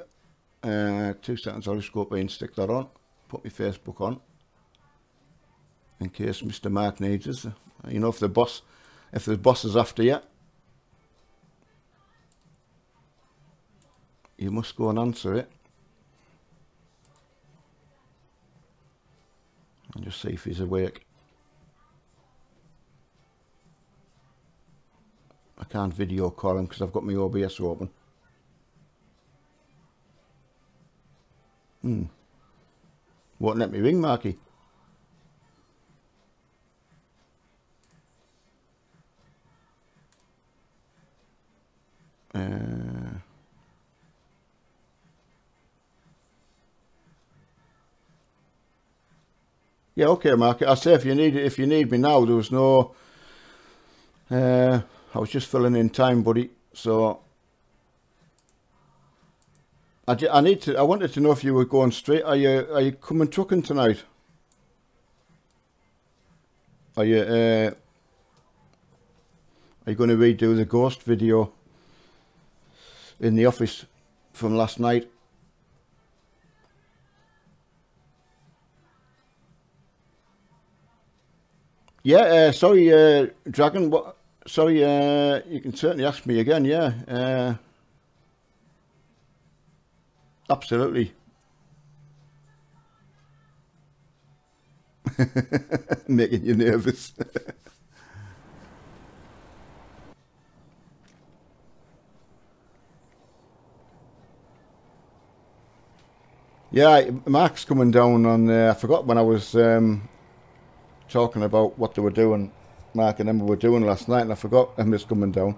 2 seconds, I'll just go up here and stick that on, put my Facebook on in case Mr. Mark needs us. You know, if the boss is after you, you must go and answer it. And just see if he's awake. I can't video call him because I've got my OBS open. Won't let me ring, Marky. Yeah, okay, Mark. I say if you need me now, there was no. I was just filling in time, buddy. So I wanted to know if you were going straight. Are you coming trucking tonight? Are you going to redo the ghost video in the office from last night? Yeah, sorry, Dragon. What? Sorry, you can certainly ask me again. Yeah, absolutely. Making you nervous. Yeah, Mark's coming down on. I forgot when I was. Talking about what they were doing, Mark and Emma were doing last night, and I forgot Emma's coming down.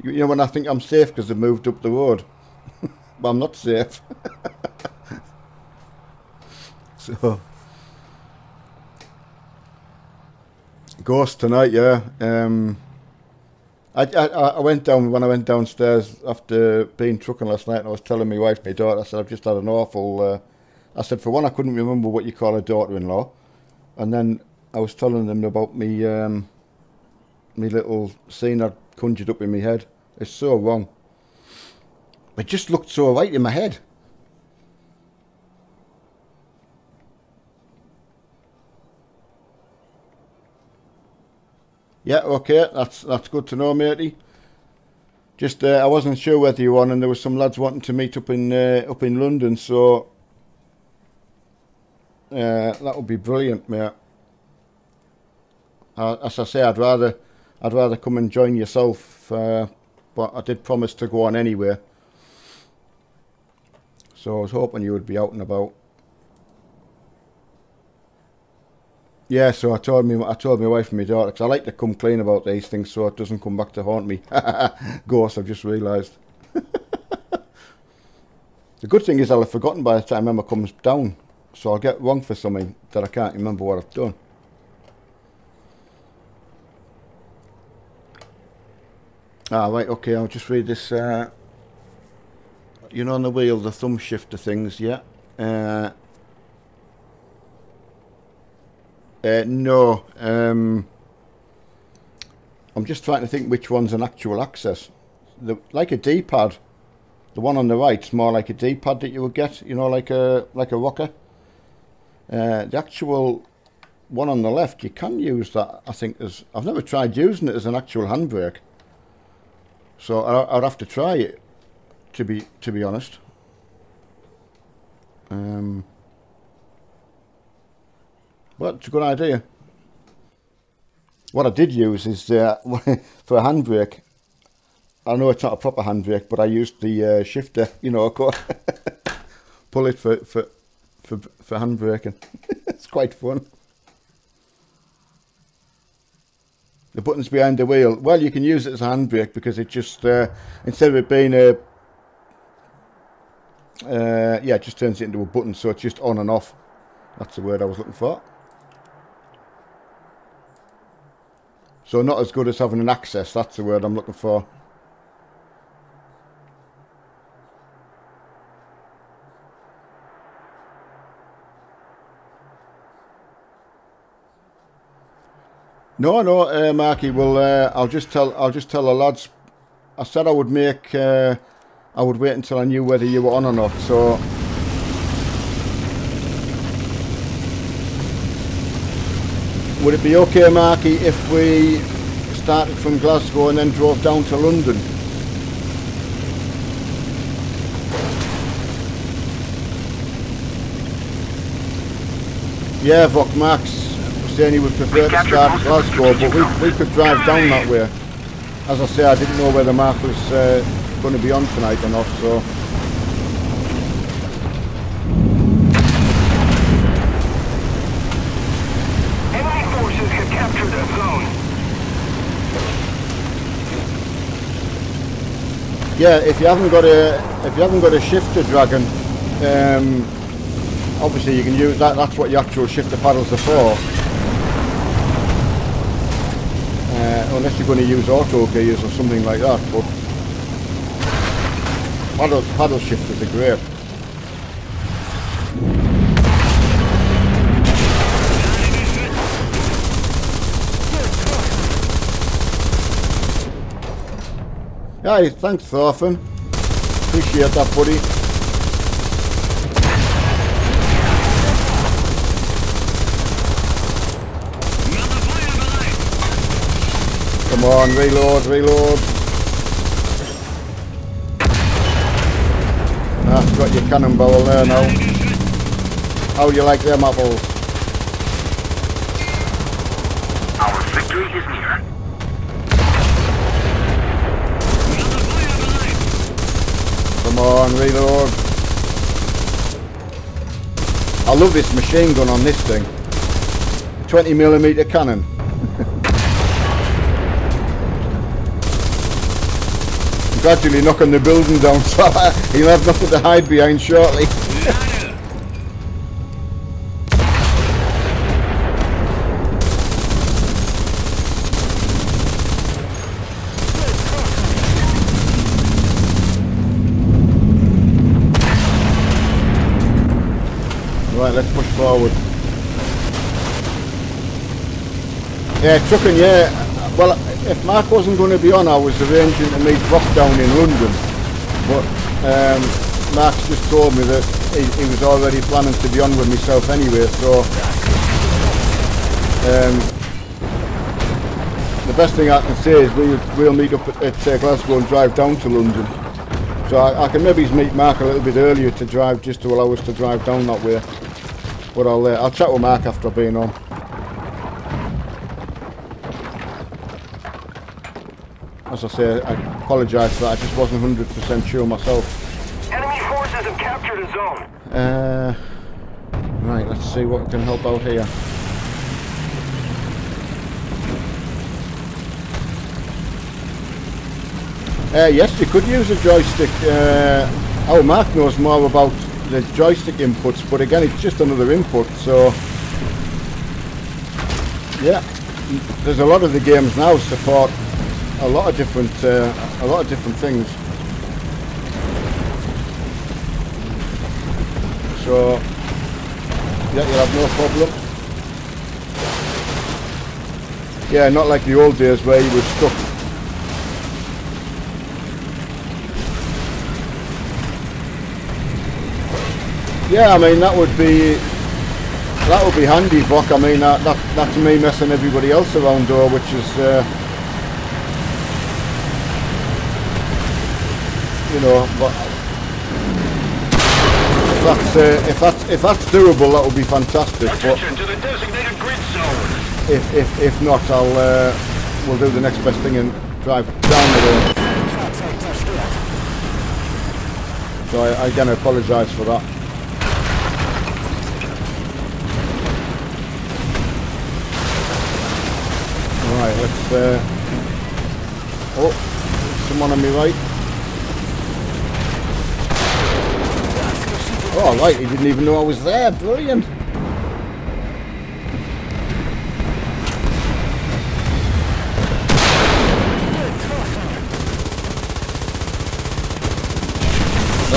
You know, when I think I'm safe because they moved up the road, but I'm not safe. So, ghost tonight, yeah. I went down when I went downstairs after being trucking last night, and I was telling my wife, my daughter, I said I've just had an awful. I said for one, I couldn't remember what you call a daughter-in-law. And then I was telling them about me little scene I'd conjured up in my head. It's so wrong. It just looked so right in my head. Yeah, okay, that's good to know, matey. Just I wasn't sure whether you were on, and there was some lads wanting to meet up in London, so that would be brilliant, mate. As I say, I'd rather come and join yourself, but I did promise to go on anyway. So I was hoping you would be out and about. Yeah, so I told my wife and my daughter, because I like to come clean about these things so it doesn't come back to haunt me. Ghost, I've just realised. The good thing is I'll have forgotten by the time Emma comes down, so I'll get wrong for something that I can't remember what I've done. Ah, right, okay, I'll just read this. You know, on the wheel, the thumb shifter things, yeah. No. I'm just trying to think which one's an actual access. Like a D-pad. The one on the right's more like a D-pad that you would get, you know, like a rocker. The actual one on the left, you can use that, I think, as... I've never tried using it as an actual handbrake. So I'd have to try it, to be honest. But it's a good idea. What I did use is, for a handbrake, I know it's not a proper handbrake, but I used the shifter, you know, pull it for handbraking. It's quite fun. The button's behind the wheel. Well, you can use it as a handbrake because it just, instead of it being a, yeah, it just turns it into a button, so it's just on and off. That's the word I was looking for. So not as good as having an access, that's the word I'm looking for. No, Marky. Well, I'll just tell the lads. I said I would make. I would wait until I knew whether you were on or not. So, would it be okay, Marky, if we started from Glasgow and then drove down to London? Yeah, Vok Max. Saying he would prefer to start at Glasgow, but we could drive down that way. As I say, I didn't know whether Mark was going to be on tonight or not, so... Enemy forces have captured a zone. Yeah, if you haven't got a shifter dragon, obviously you can use that. That's what your actual shifter paddles are for. Unless you're going to use auto gears or something like that, but paddle shifters are great. Yeah, thanks Thorfinn. Appreciate that, buddy. Come on, reload. Ah, got your cannonball there now. How do you like them apples? Our victory is near. Come on, reload. I love this machine gun on this thing. 20mm cannon. Gradually knocking the building down, so he'll have nothing to hide behind shortly. Right, let's push forward. Yeah, trucking, yeah. Well, if Mark wasn't going to be on, I was arranging to meet Brock down in London. But Mark's just told me that he was already planning to be on with myself anyway, so the best thing I can say is we'll meet up at Glasgow and drive down to London. So I can maybe meet Mark a little bit earlier to drive, just to allow us to drive down that way. But I'll chat with Mark after being on. As I say, I apologise for that, I just wasn't 100% sure myself. Enemy forces have captured a zone. Right, let's see what can help out here. Yes, you could use a joystick. Oh, Mark knows more about the joystick inputs, but again, it's just another input, so... Yeah, there's a lot of the games now support a lot of different things. So yeah, you'll have no problem. Yeah, not like the old days where you were stuck. Yeah, I mean that would be handy, Vok. I mean that's me messing everybody else around though, which is you know, but if that's doable, that would be fantastic. Attention to the designated grid zone. If not, we'll do the next best thing and drive down the road. So I again apologise for that. Right, let's. Oh, someone on me right. Oh, right, he didn't even know I was there. Brilliant.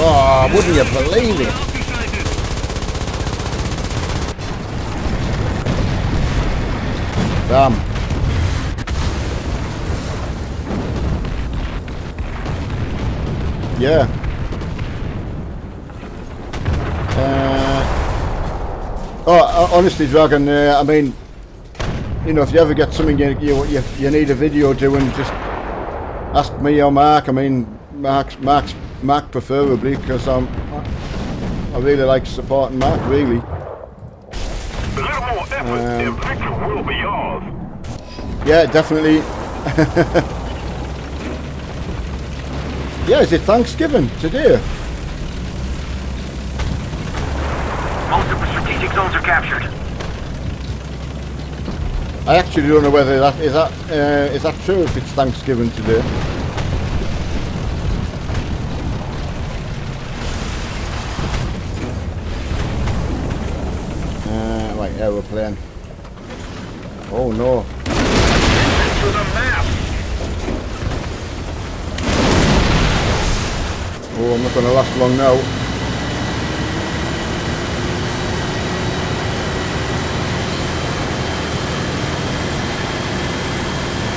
Oh, wouldn't you believe it? Damn. Yeah. Honestly, Dragon, I mean, you know, if you ever get something you need a video doing, just ask me or Mark. I mean, Mark preferably, because I really like supporting Mark, really. A little more effort, and victory will be yours. Yeah, definitely. Yeah, is it Thanksgiving today? Most of the strategic zones are captured. I actually don't know whether that is that true, if it's Thanksgiving today. Right, aeroplane. Oh no. To the map. Oh, I'm not going to last long now.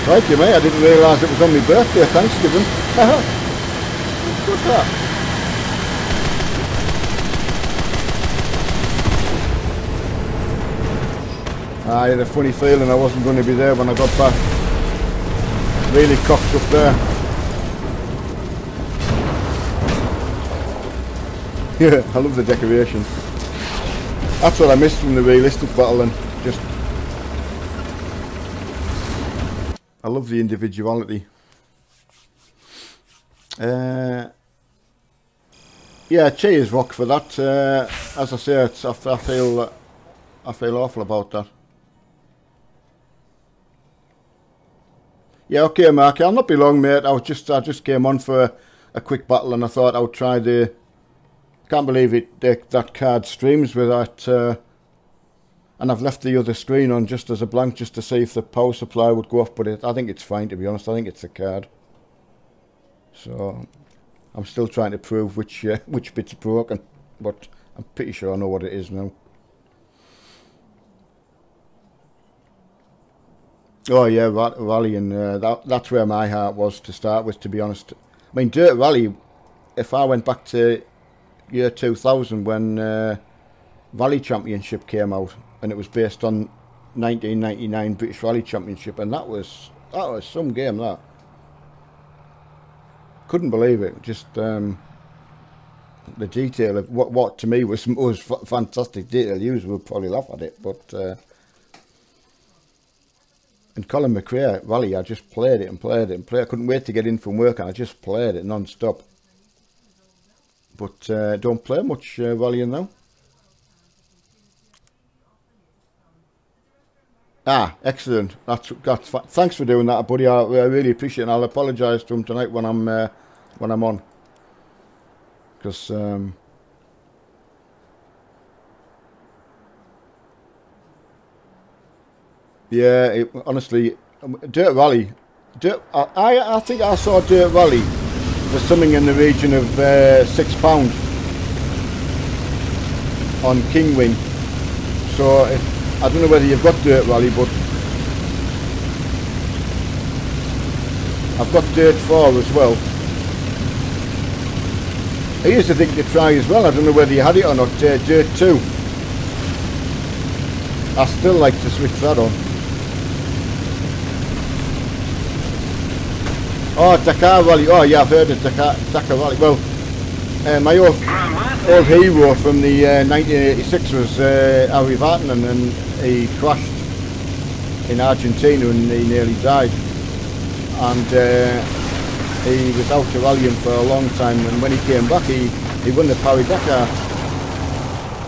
Right, you mate, I didn't realise it was on my birthday, Thanksgiving. What's that? I had a funny feeling I wasn't going to be there when I got back. Really cocked up there. Yeah, I love the decoration. That's what I missed from the realistic battle, and just I love the individuality. Yeah, cheers, Rock, for that. As I say, I feel awful about that. Yeah, okay, Mark. I'll not be long, mate. I just came on for a quick battle, and I thought I would try the. Can't believe it. That card streams with that, and I've left the other screen on just as a blank, just to see if the power supply would go off. But I think it's fine, to be honest. I think it's a card. So I'm still trying to prove which bit's broken, but I'm pretty sure I know what it is now. Oh yeah, Rally, and that's where my heart was to start with, to be honest. I mean, Dirt Rally, if I went back to year 2000 when Rally Championship came out, and it was based on 1999 British Rally Championship, and that was some game, that. Couldn't believe it. Just the detail of what to me was fantastic detail. You would probably laugh at it, but and Colin McRae Rally, I just played it and played it and played. I couldn't wait to get in from work, and I just played it non-stop. But don't play much Rally now. Ah, excellent. That's thanks for doing that, buddy. I really appreciate it. And I'll apologise to him tonight when I'm on, because yeah, honestly, Dirt Rally. I think I saw Dirt Rally for something in the region of £6 on Kingwing. So I don't know whether you've got Dirt Rally, but I've got Dirt 4 as well. Here's the thing to try as well, I don't know whether you had it or not, Dirt 2. I still like to switch that on. Oh, Dakar Rally. Oh yeah, I've heard of Dakar Rally. Well, my old hero from the 1986 was Harry Vatanen, and he crashed in Argentina and he nearly died. And he was out to rallying for a long time, and when he came back he won the Paris Dakar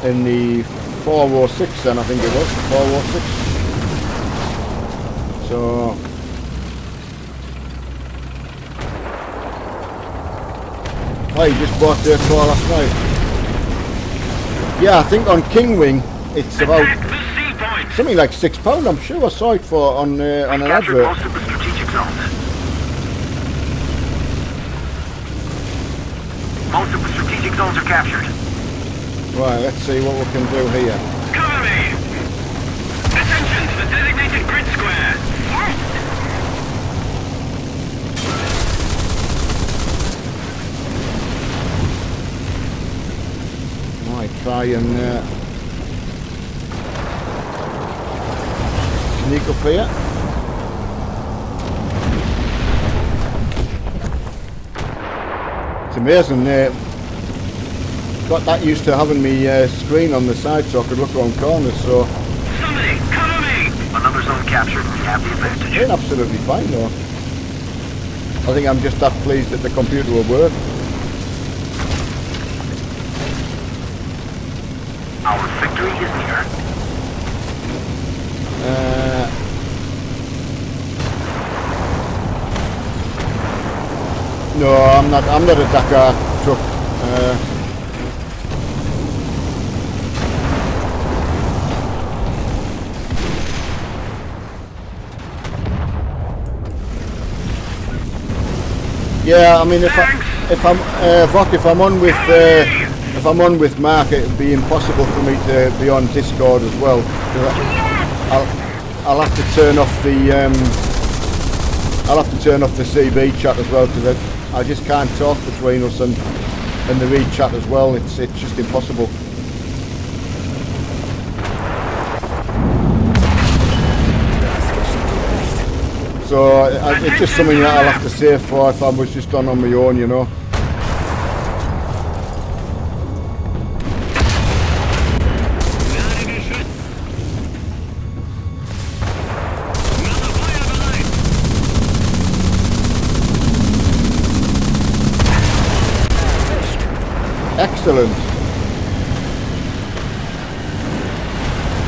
in the 406 then, I think it was, 406. So I just bought Dirt 4 last night. Yeah, I think on Kingwing it's about something like £6. I'm sure I saw it for on an advert. Most of the strategic zones. Most of the strategic zones are captured. Right, let's see what we can do here. Cover me! Attention to the designated grid square! Yes! Might try and sneak up here. It's amazing. Got that used to having me screen on the side so I could look around corners. So Somebody, cover me! Another zone captured. We have the advantage. it's absolutely fine though. I think I'm just that pleased that the computer will work. Our victory is near. No, I'm not a Dakar truck. Yeah, I mean if I'm on with Mark, it would be impossible for me to be on Discord as well. I'll have to turn off the CB chat as well, because I just can't talk between us and the read chat as well. It's just impossible. So it's just something that I'll have to save for if I was just on my own, you know. Excellent.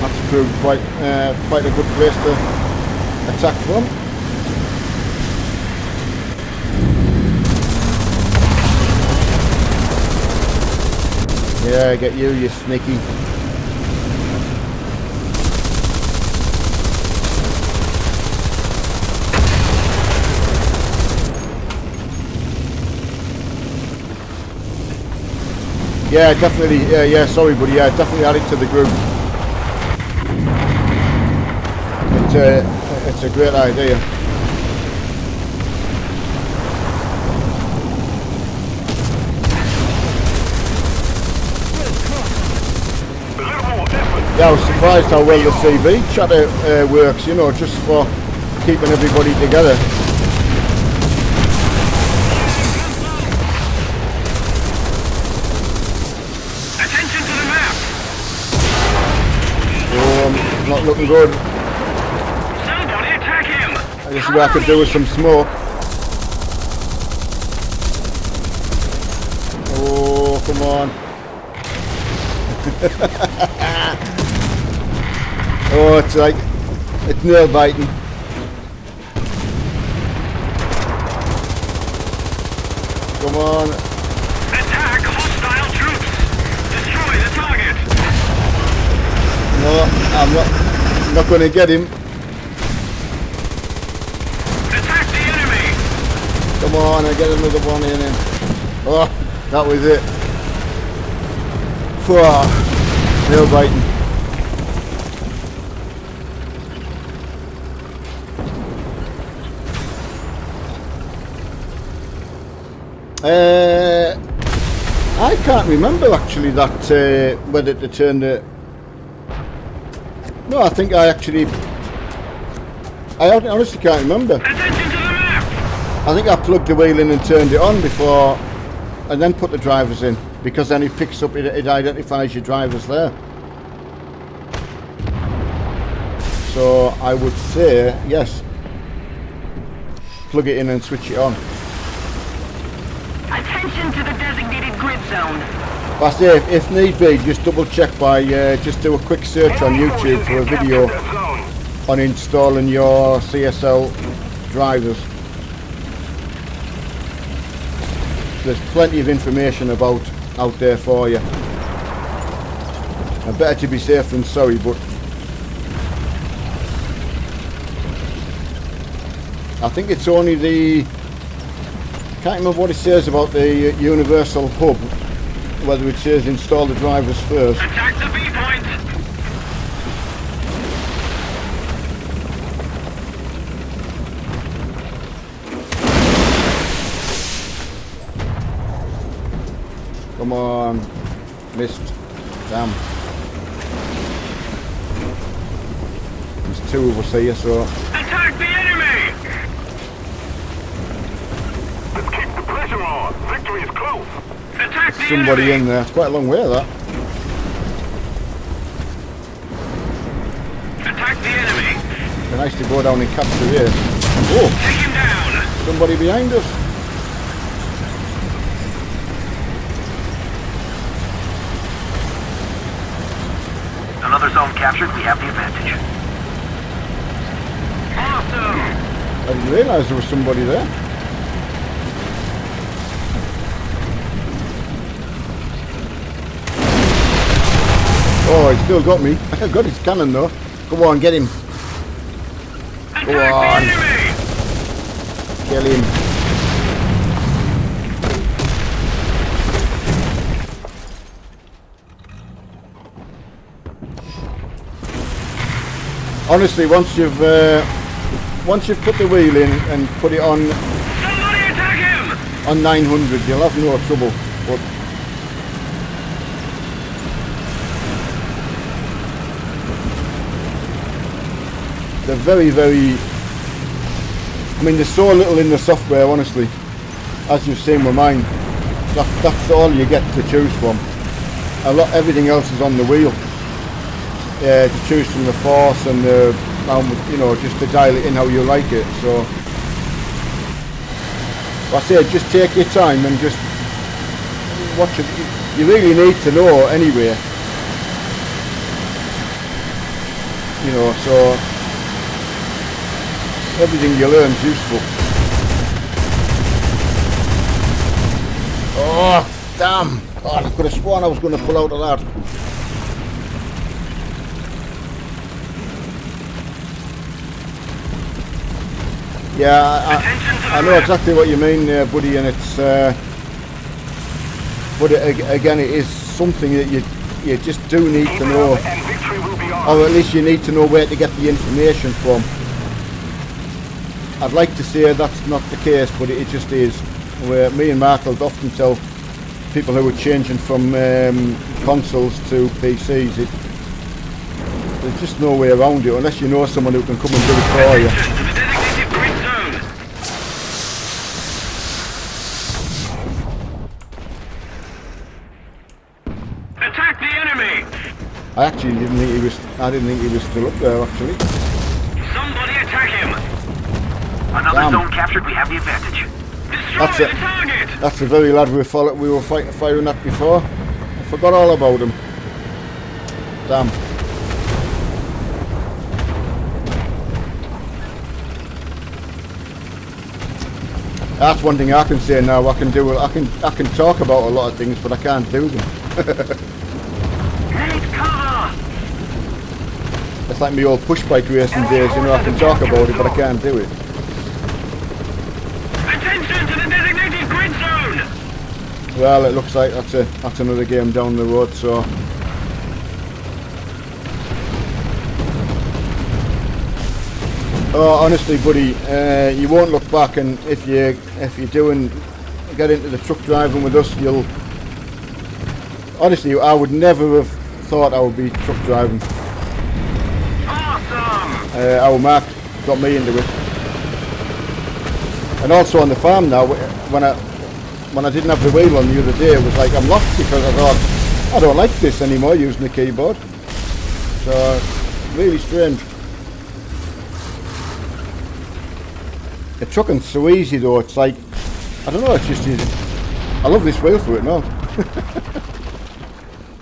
That's proved quite a good place to attack from. Yeah, I get you sneaky. Yeah, definitely. Yeah, sorry, buddy. Yeah, definitely add it to the group. It's a great idea. Yeah, I was surprised how well the CB chatter works, you know, just for keeping everybody together. Attention to the map! Oh, not looking good. Somebody attack him! This is what I could do with some smoke. Oh, come on. Oh, it's nail biting. Come on. Attack hostile troops! Destroy the target! No, I'm not going to get him. Attack the enemy! Come on, I get another one in him. Oh, that was it. Whoa, nail biting. I can't remember actually that whether to turn the. No, I think I actually. I honestly can't remember. Attention to the map! I think I plugged the wheel in and turned it on before, and then put the drivers in, because then it picks up, it identifies your drivers there. So I would say yes. Plug it in and switch it on. Attention to the designated grid zone. But I say, if need be, just double check by just do a quick search on YouTube for a video on installing your CSL drivers. There's plenty of information out there for you. And better to be safe than sorry, but I think it's only the, can't remember what it says about the universal hub, whether it says install the drivers first. Attack the B point! Come on, missed. Damn. There's two of us here, so. Attack the enemy! Let's keep the pressure on. Victory is close. Attack the Somebody enemy! in there. It's quite a long way, that. Attack the enemy! It's nice to go down and capture here. Oh, Take him down! somebody behind us. Another zone captured, we have the advantage. Awesome! I didn't realise there was somebody there. Oh, he still got me. I got his cannon though. Come on, get him. Go on. Kill him. Honestly, once you've put the wheel in and put it on Somebody attack him! on 900, you'll have no trouble. But they're very, very. I mean, there's so little in the software, honestly. As you've seen with mine, that's all you get to choose from. Everything else is on the wheel. To choose from the force and the, you know, just to dial it in how you like it. So I say, just take your time and just watch it. You really need to know anyway. You know, so everything you learn is useful. Oh, damn! God, I could have sworn I was going to pull out of that. Yeah, I know exactly what you mean, buddy, and it's, but again, it is something that you just do need to know, or at least you need to know where to get the information from. I'd like to say that's not the case, but it just is. Where me and Mark will often tell people who are changing from consoles to PCs, there's just no way around it unless you know someone who can come and do it for you. Attack the enemy! I actually didn't think he was. I didn't think he was still up there. Actually. Somebody attack him! Another zone captured. We have the advantage. That's Destroy it. the target! That's the very lad we were firing at before. I forgot all about him. Damn. That's one thing I can say now. I can talk about a lot of things, but I can't do them. Need cover! It's like my old push bike racing days. You know, I can talk about it, but I can't do it. Attention to the designated grid zone! Well, it looks like that's another game down the road. So. Oh, honestly, buddy, you won't look back, and if you're doing get into the truck driving with us, you'll... Honestly, I would never have thought I would be truck driving. Awesome! Our Mark got me into it. And also on the farm now, when I didn't have the wheel on the other day, it was like I'm lost because I thought, I don't like this anymore, using the keyboard. So, really strange. The trucking's so easy though, it's like, I don't know, it's just easy. I love this wheel for it now.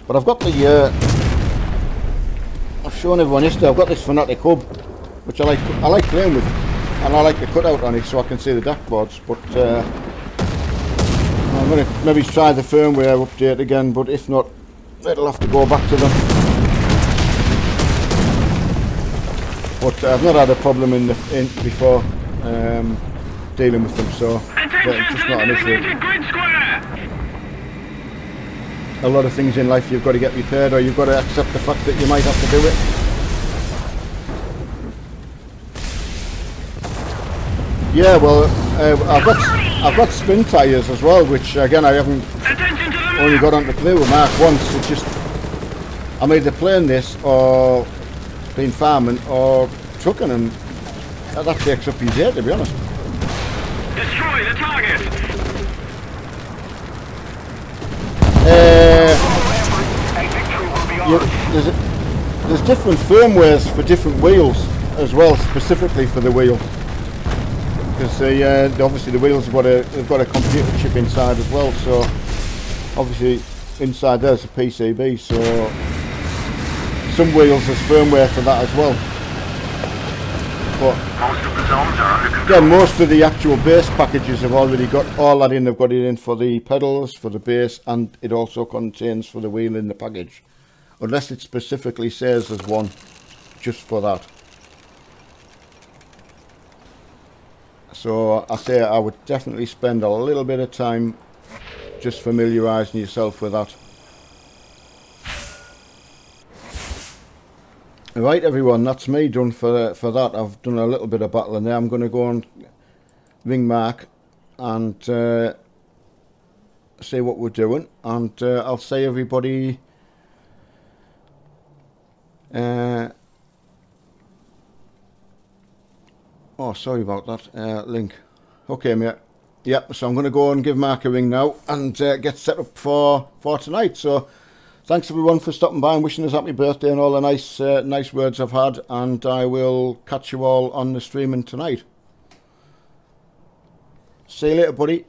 But I've got the, I've shown everyone yesterday, I've got this Fanatic hub, which I like playing with, and I like the cutout on it so I can see the dashboards, but I'm going to maybe try the firmware update again, but if not, it'll have to go back to them. But I've not had a problem in before dealing with them, so it's just not an issue. A lot of things in life you've got to get repaired, or you've got to accept the fact that you might have to do it. Yeah, well, I've got spin tyres as well, which again I haven't only got on to play with Mark once. It's just I'm either playing this or been farming or trucking, and that takes up his day, to be honest. Destroy the target! There's different firmwares for different wheels as well, specifically for the wheel, because obviously the wheels have got a computer chip inside as well. So obviously inside there's a PCB. So some wheels there's firmware for that as well. But Most of the zones are under control. again, most of the actual base packages have already got all that in. They've got it in for the pedals, for the base, and it also contains for the wheel in the package. Unless it specifically says there's one just for that. So I say I would definitely spend a little bit of time just familiarising yourself with that. Right everyone, that's me done for that. I've done a little bit of battling there. I'm going to go and ring Mark and see what we're doing, and I'll see everybody oh, sorry about that link. Okay mate, yep, so I'm going to go and give Mark a ring now and get set up for tonight. So thanks everyone for stopping by and wishing us happy birthday and all the nice words I've had, and I will catch you all on the streaming tonight. See you later buddy.